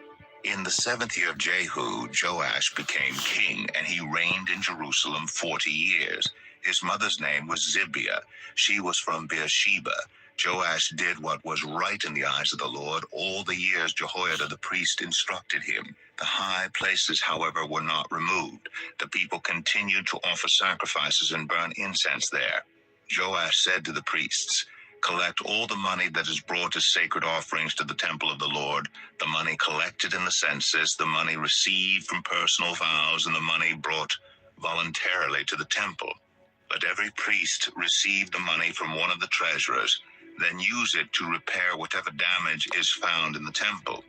In the 7th year of Jehu, Joash became king, and he reigned in Jerusalem 40 years. His mother's name was Zibiah. She was from Beersheba. Joash did what was right in the eyes of the Lord all the years Jehoiada the priest instructed him. The high places, however, were not removed. The people continued to offer sacrifices and burn incense there. Joash said to the priests, "Collect all the money that is brought as sacred offerings to the temple of the Lord, the money collected in the census, the money received from personal vows, and the money brought voluntarily to the temple. Let every priest receive the money from one of the treasurers, then use it to repair whatever damage is found in the temple."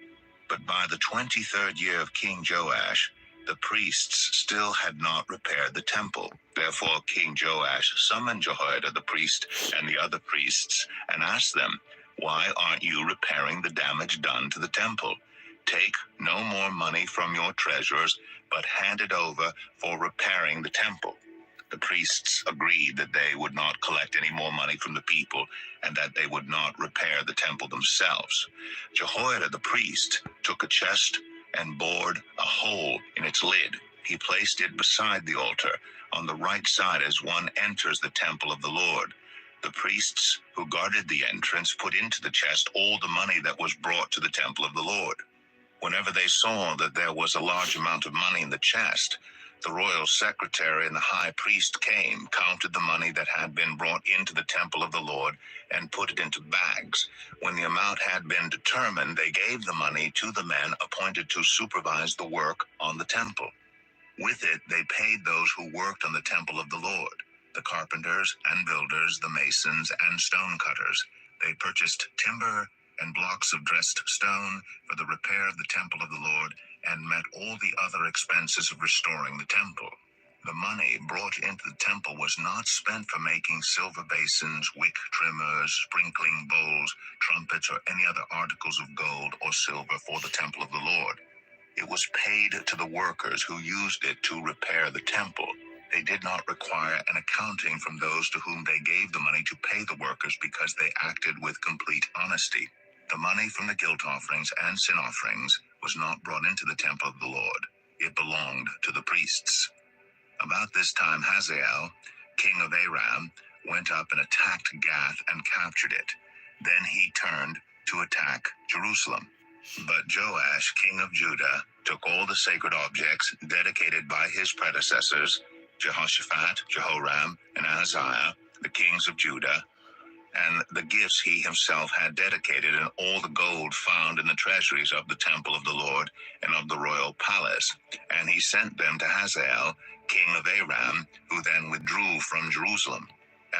But by the 23rd year of King Joash, the priests still had not repaired the temple. Therefore King Joash summoned Jehoiada the priest and the other priests and asked them, "Why aren't you repairing the damage done to the temple? Take no more money from your treasurers, but hand it over for repairing the temple." The priests agreed that they would not collect any more money from the people and that they would not repair the temple themselves. Jehoiada the priest took a chest and bored a hole in its lid. He placed it beside the altar, on the right side as one enters the temple of the Lord. The priests who guarded the entrance put into the chest all the money that was brought to the temple of the Lord. Whenever they saw that there was a large amount of money in the chest, the royal secretary and the high priest came, counted the money that had been brought into the temple of the Lord, and put it into bags. When the amount had been determined, they gave the money to the men appointed to supervise the work on the temple. With it, they paid those who worked on the temple of the Lord, the carpenters and builders, the masons and stone cutters. They purchased timber and blocks of dressed stone for the repair of the temple of the Lord, and met all the other expenses of restoring the temple. The money brought into the temple was not spent for making silver basins, wick trimmers, sprinkling bowls, trumpets, or any other articles of gold or silver for the temple of the Lord. It was paid to the workers who used it to repair the temple. They did not require an accounting from those to whom they gave the money to pay the workers because they acted with complete honesty. The money from the guilt offerings and sin offerings was not brought into the temple of the Lord. It belonged to the priests. About this time Hazael, king of Aram, went up and attacked Gath and captured it. Then he turned to attack Jerusalem. But Joash, king of Judah, took all the sacred objects dedicated by his predecessors, Jehoshaphat, Jehoram, and Ahaziah, the kings of Judah, and the gifts he himself had dedicated, and all the gold found in the treasuries of the temple of the Lord and of the royal palace. And he sent them to Hazael, king of Aram, who then withdrew from Jerusalem.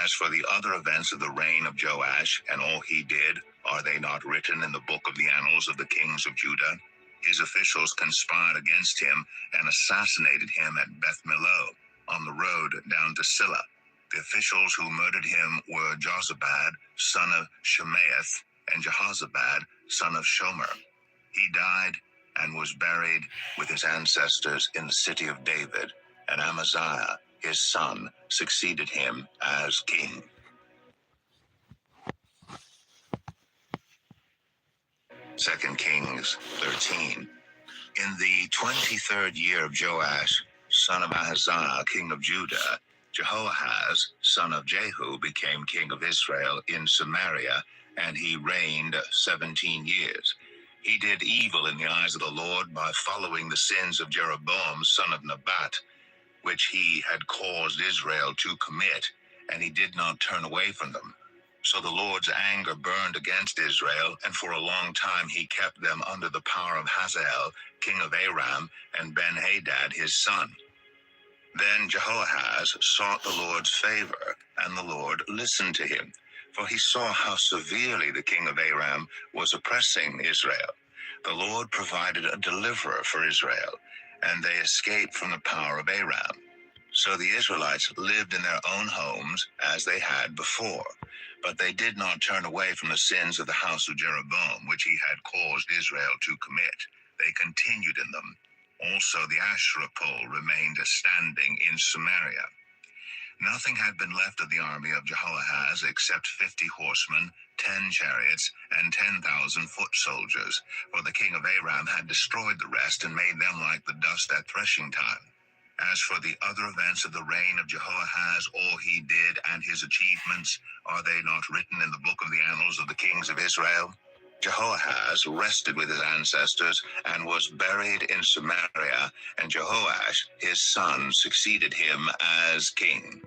As for the other events of the reign of Joash, and all he did, are they not written in the book of the annals of the kings of Judah? His officials conspired against him and assassinated him at Beth Millo, on the road down to Silla. The officials who murdered him were Jozabad, son of Shemaeth, and Jehozabad, son of Shomer. He died and was buried with his ancestors in the city of David, and Amaziah, his son, succeeded him as king. 2 Kings 13. In the 23rd year of Joash, son of Ahaziah, king of Judah, Jehoahaz, son of Jehu, became king of Israel in Samaria, and he reigned 17 years. He did evil in the eyes of the Lord by following the sins of Jeroboam, son of Nebat, which he had caused Israel to commit, and he did not turn away from them. So the Lord's anger burned against Israel, and for a long time he kept them under the power of Hazael, king of Aram, and Ben-Hadad his son. Then Jehoahaz sought the Lord's favor, and the Lord listened to him, for he saw how severely the king of Aram was oppressing Israel. The Lord provided a deliverer for Israel, and they escaped from the power of Aram. So the Israelites lived in their own homes as they had before, but they did not turn away from the sins of the house of Jeroboam, which he had caused Israel to commit. They continued in them. Also the Asherah pole remained standing in Samaria. Nothing had been left of the army of Jehoahaz except 50 horsemen, 10 chariots, and 10,000 foot soldiers, for the king of Aram had destroyed the rest and made them like the dust at threshing time. As for the other events of the reign of Jehoahaz, all he did and his achievements, are they not written in the book of the annals of the kings of Israel? Jehoahaz rested with his ancestors and was buried in Samaria, and Jehoash his son succeeded him as king.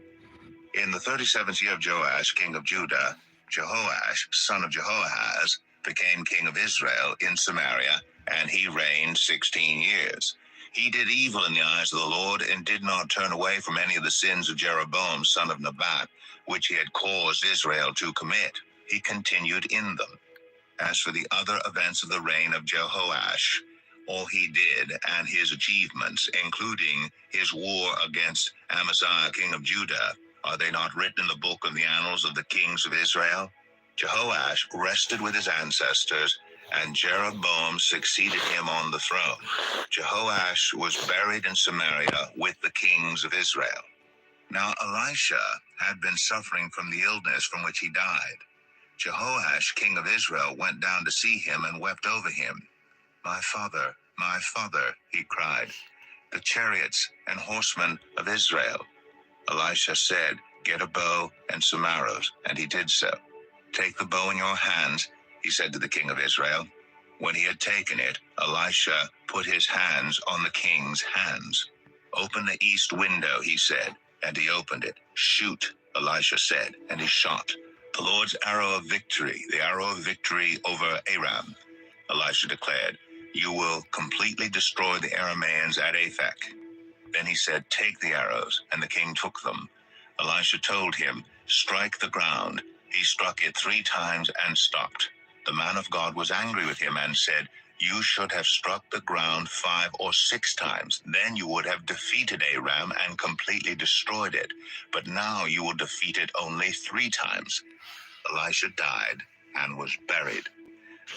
In the 37th year of Joash, king of Judah, Jehoash, son of Jehoahaz, became king of Israel in Samaria, and he reigned 16 years. He did evil in the eyes of the Lord, and did not turn away from any of the sins of Jeroboam, son of Nebat, which he had caused Israel to commit. He continued in them. As for the other events of the reign of Jehoash, all he did and his achievements, including his war against Amaziah, king of Judah, are they not written in the book of the annals of the kings of Israel? Jehoash rested with his ancestors, and Jeroboam succeeded him on the throne. Jehoash was buried in Samaria with the kings of Israel. Now Elisha had been suffering from the illness from which he died. Jehoash, king of Israel, went down to see him and wept over him. my father, he cried, the chariots and horsemen of Israel. Elisha said, get a bow and some arrows, and he did so. Take the bow in your hands, he said to the king of Israel. When he had taken it, Elisha put his hands on the king's hands. Open the east window, he said, and he opened it. Shoot, Elisha said, and he shot. The Lord's arrow of victory, the arrow of victory over Aram. Elisha declared, you will completely destroy the Arameans at Aphek. Then he said, take the arrows, and the king took them. Elisha told him, strike the ground. He struck it 3 times and stopped. The man of God was angry with him and said, you should have struck the ground 5 or 6 times. Then you would have defeated Aram and completely destroyed it. But now you will defeat it only 3 times. Elisha died and was buried.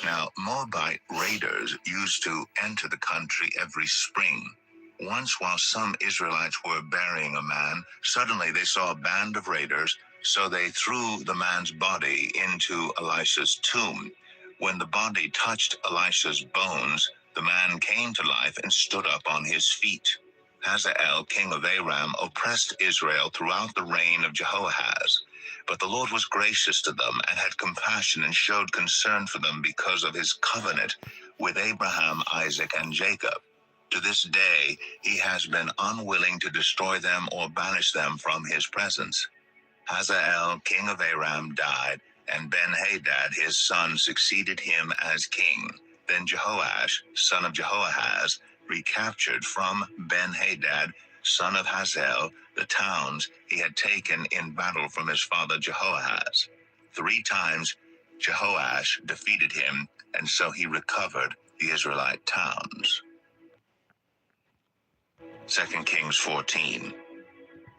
Now, Moabite raiders used to enter the country every spring. Once, while some Israelites were burying a man, suddenly they saw a band of raiders, so they threw the man's body into Elisha's tomb. When the body touched Elisha's bones, the man came to life and stood up on his feet. Hazael, king of Aram, oppressed Israel throughout the reign of Jehoahaz. But the Lord was gracious to them and had compassion and showed concern for them because of his covenant with Abraham, Isaac, and Jacob. To this day, he has been unwilling to destroy them or banish them from his presence. Hazael, king of Aram, died, and Ben-Hadad his son succeeded him as king. Then Jehoash, son of Jehoahaz, recaptured from Ben-Hadad, son of Hazael, the towns he had taken in battle from his father Jehoahaz. 3 times Jehoash defeated him, and so he recovered the Israelite towns. 2 Kings 14.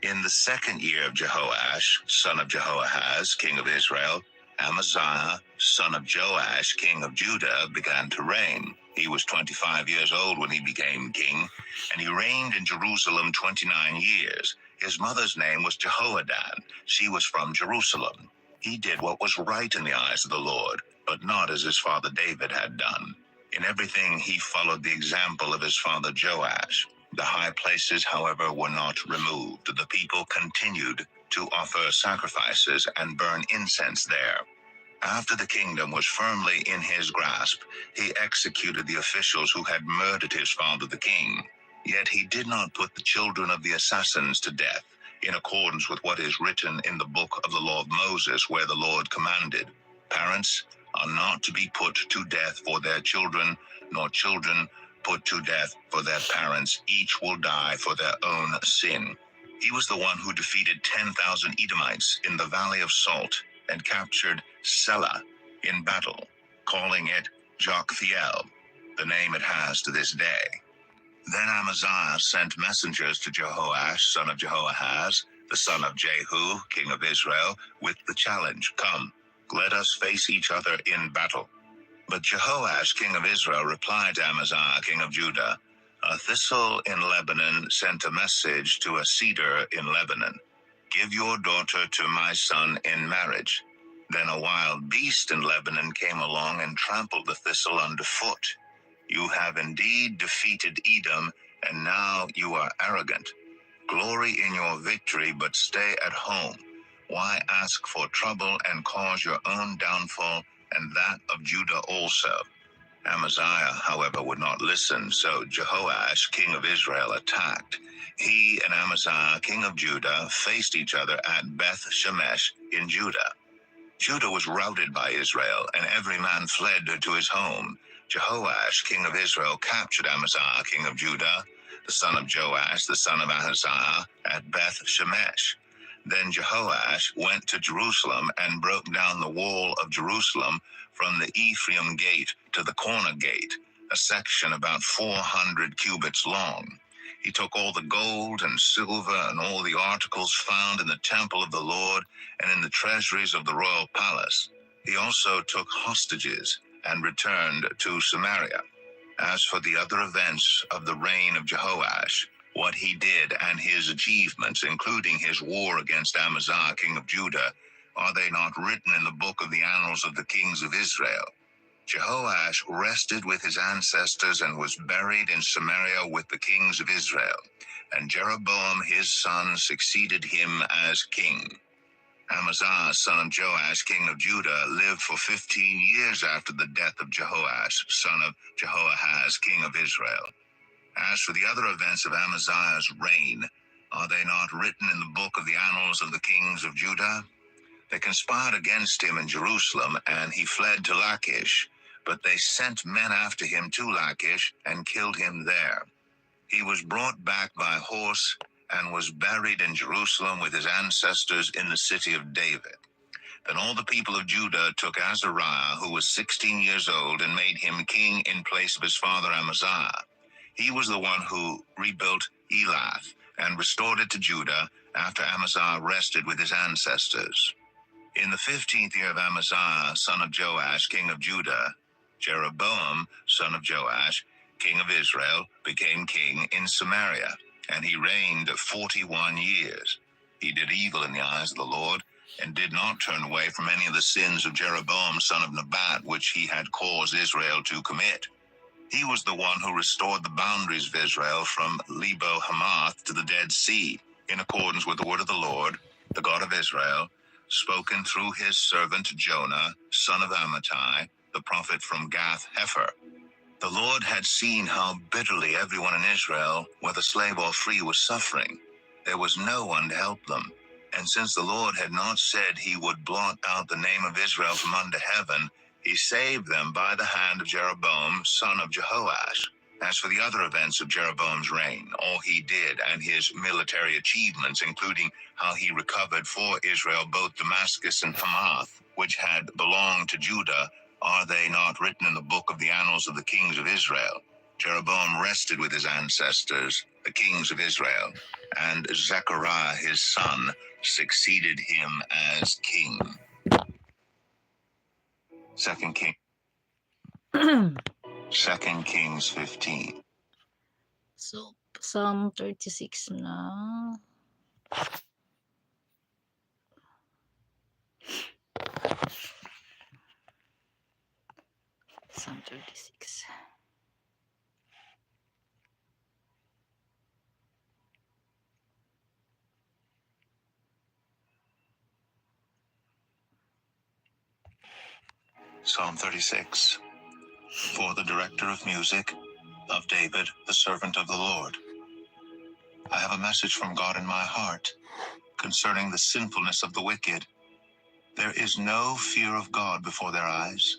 In the 2nd year of Jehoash, son of Jehoahaz, king of Israel, Amaziah, son of Joash, king of Judah, began to reign. He was 25 years old when he became king, and he reigned in Jerusalem 29 years. His mother's name was Jehoadan. She was from Jerusalem. He did what was right in the eyes of the Lord, but not as his father David had done. In everything he followed the example of his father Joash. The high places, however, were not removed. The people continued to offer sacrifices and burn incense there. After the kingdom was firmly in his grasp, he executed the officials who had murdered his father the king. Yet he did not put the children of the assassins to death, in accordance with what is written in the book of the law of Moses, where the Lord commanded, "Parents are not to be put to death for their children, nor children put to death for their parents. Each will die for their own sin." He was the one who defeated 10,000 Edomites in the Valley of Salt and captured Selah in battle, calling it Joktheel, the name it has to this day. Then Amaziah sent messengers to Jehoash, son of Jehoahaz, the son of Jehu, king of Israel, with the challenge, "Come, let us face each other in battle." But Jehoash, king of Israel, replied to Amaziah, king of Judah, "A thistle in Lebanon sent a message to a cedar in Lebanon. Give your daughter to my son in marriage." Then a wild beast in Lebanon came along and trampled the thistle underfoot. You have indeed defeated Edom, and now you are arrogant. Glory in your victory, but stay at home. Why ask for trouble and cause your own downfall and that of Judah also? Amaziah, however, would not listen, so Jehoash, king of Israel, attacked. He and Amaziah, king of Judah, faced each other at Beth Shemesh in Judah. Judah was routed by Israel, and every man fled to his home. Jehoash, king of Israel, captured Amaziah, king of Judah, the son of Joash, the son of Ahaziah, at Beth Shemesh. Then Jehoash went to Jerusalem and broke down the wall of Jerusalem from the Ephraim gate to the corner gate, a section about 400 cubits long. He took all the gold and silver and all the articles found in the temple of the Lord and in the treasuries of the royal palace. He also took hostages and returned to Samaria. As for the other events of the reign of Jehoash, what he did and his achievements, including his war against Amaziah, king of Judah, are they not written in the book of the annals of the kings of Israel? Jehoash rested with his ancestors and was buried in Samaria with the kings of Israel, and Jeroboam his son succeeded him as king. Amaziah, son of Joash, king of Judah, lived for 15 years after the death of Jehoash, son of Jehoahaz, king of Israel. As for the other events of Amaziah's reign, are they not written in the book of the annals of the kings of Judah? They conspired against him in Jerusalem, and he fled to Lachish. But they sent men after him to Lachish and killed him there. He was brought back by horse and was buried in Jerusalem with his ancestors in the city of David. Then all the people of Judah took Azariah, who was 16 years old, and made him king in place of his father Amaziah. He was the one who rebuilt Elath and restored it to Judah after Amaziah rested with his ancestors. In the 15th year of Amaziah, son of Joash, king of Judah, Jeroboam, son of Joash, king of Israel, became king in Samaria, and he reigned 41 years. He did evil in the eyes of the Lord, and did not turn away from any of the sins of Jeroboam, son of Nebat, which he had caused Israel to commit. He was the one who restored the boundaries of Israel from Lebo Hamath to the Dead Sea, in accordance with the word of the Lord, the God of Israel, spoken through his servant Jonah, son of Amittai, the prophet from Gath Hepher. The Lord had seen how bitterly everyone in Israel, whether slave or free, was suffering. There was no one to help them. And since the Lord had not said he would blot out the name of Israel from under heaven, he saved them by the hand of Jeroboam, son of Jehoash. As for the other events of Jeroboam's reign, all he did and his military achievements, including how he recovered for Israel both Damascus and Hamath, which had belonged to Judah, are they not written in the book of the annals of the kings of Israel? Jeroboam rested with his ancestors, the kings of Israel, and Zechariah his son succeeded him as king. 2 Kings 15. So, Psalm 36 na. Psalm 36. Psalm 36. For the director of music, of David, the servant of the Lord. I have a message from God in my heart concerning the sinfulness of the wicked. There is no fear of God before their eyes.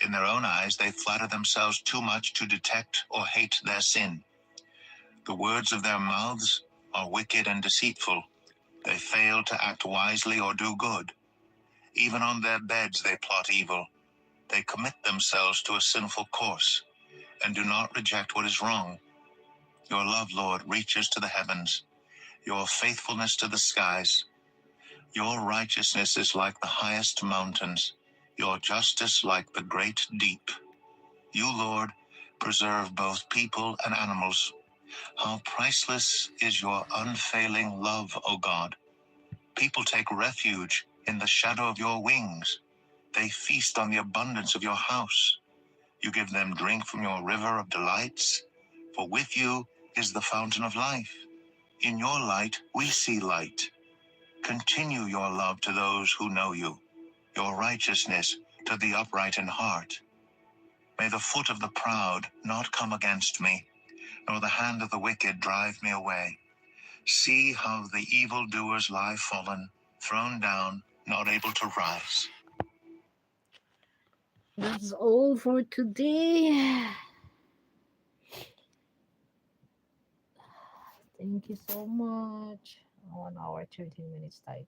In their own eyes they flatter themselves too much to detect or hate their sin. The words of their mouths are wicked and deceitful. They fail to act wisely or do good. Even on their beds they plot evil. They commit themselves to a sinful course and do not reject what is wrong. Your love, Lord, reaches to the heavens, your faithfulness to the skies. Your righteousness is like the highest mountains, your justice like the great deep. You, Lord, preserve both people and animals. How priceless is your unfailing love, O God. People take refuge in the shadow of your wings. They feast on the abundance of your house. You give them drink from your river of delights, for with you is the fountain of life. In your light we see light. Continue your love to those who know you, your righteousness to the upright in heart. May the foot of the proud not come against me, nor the hand of the wicked drive me away. See how the evildoers lie fallen, thrown down, not able to rise. That's all for today. Thank you so much. 1 hour, 13 minutes tayo today.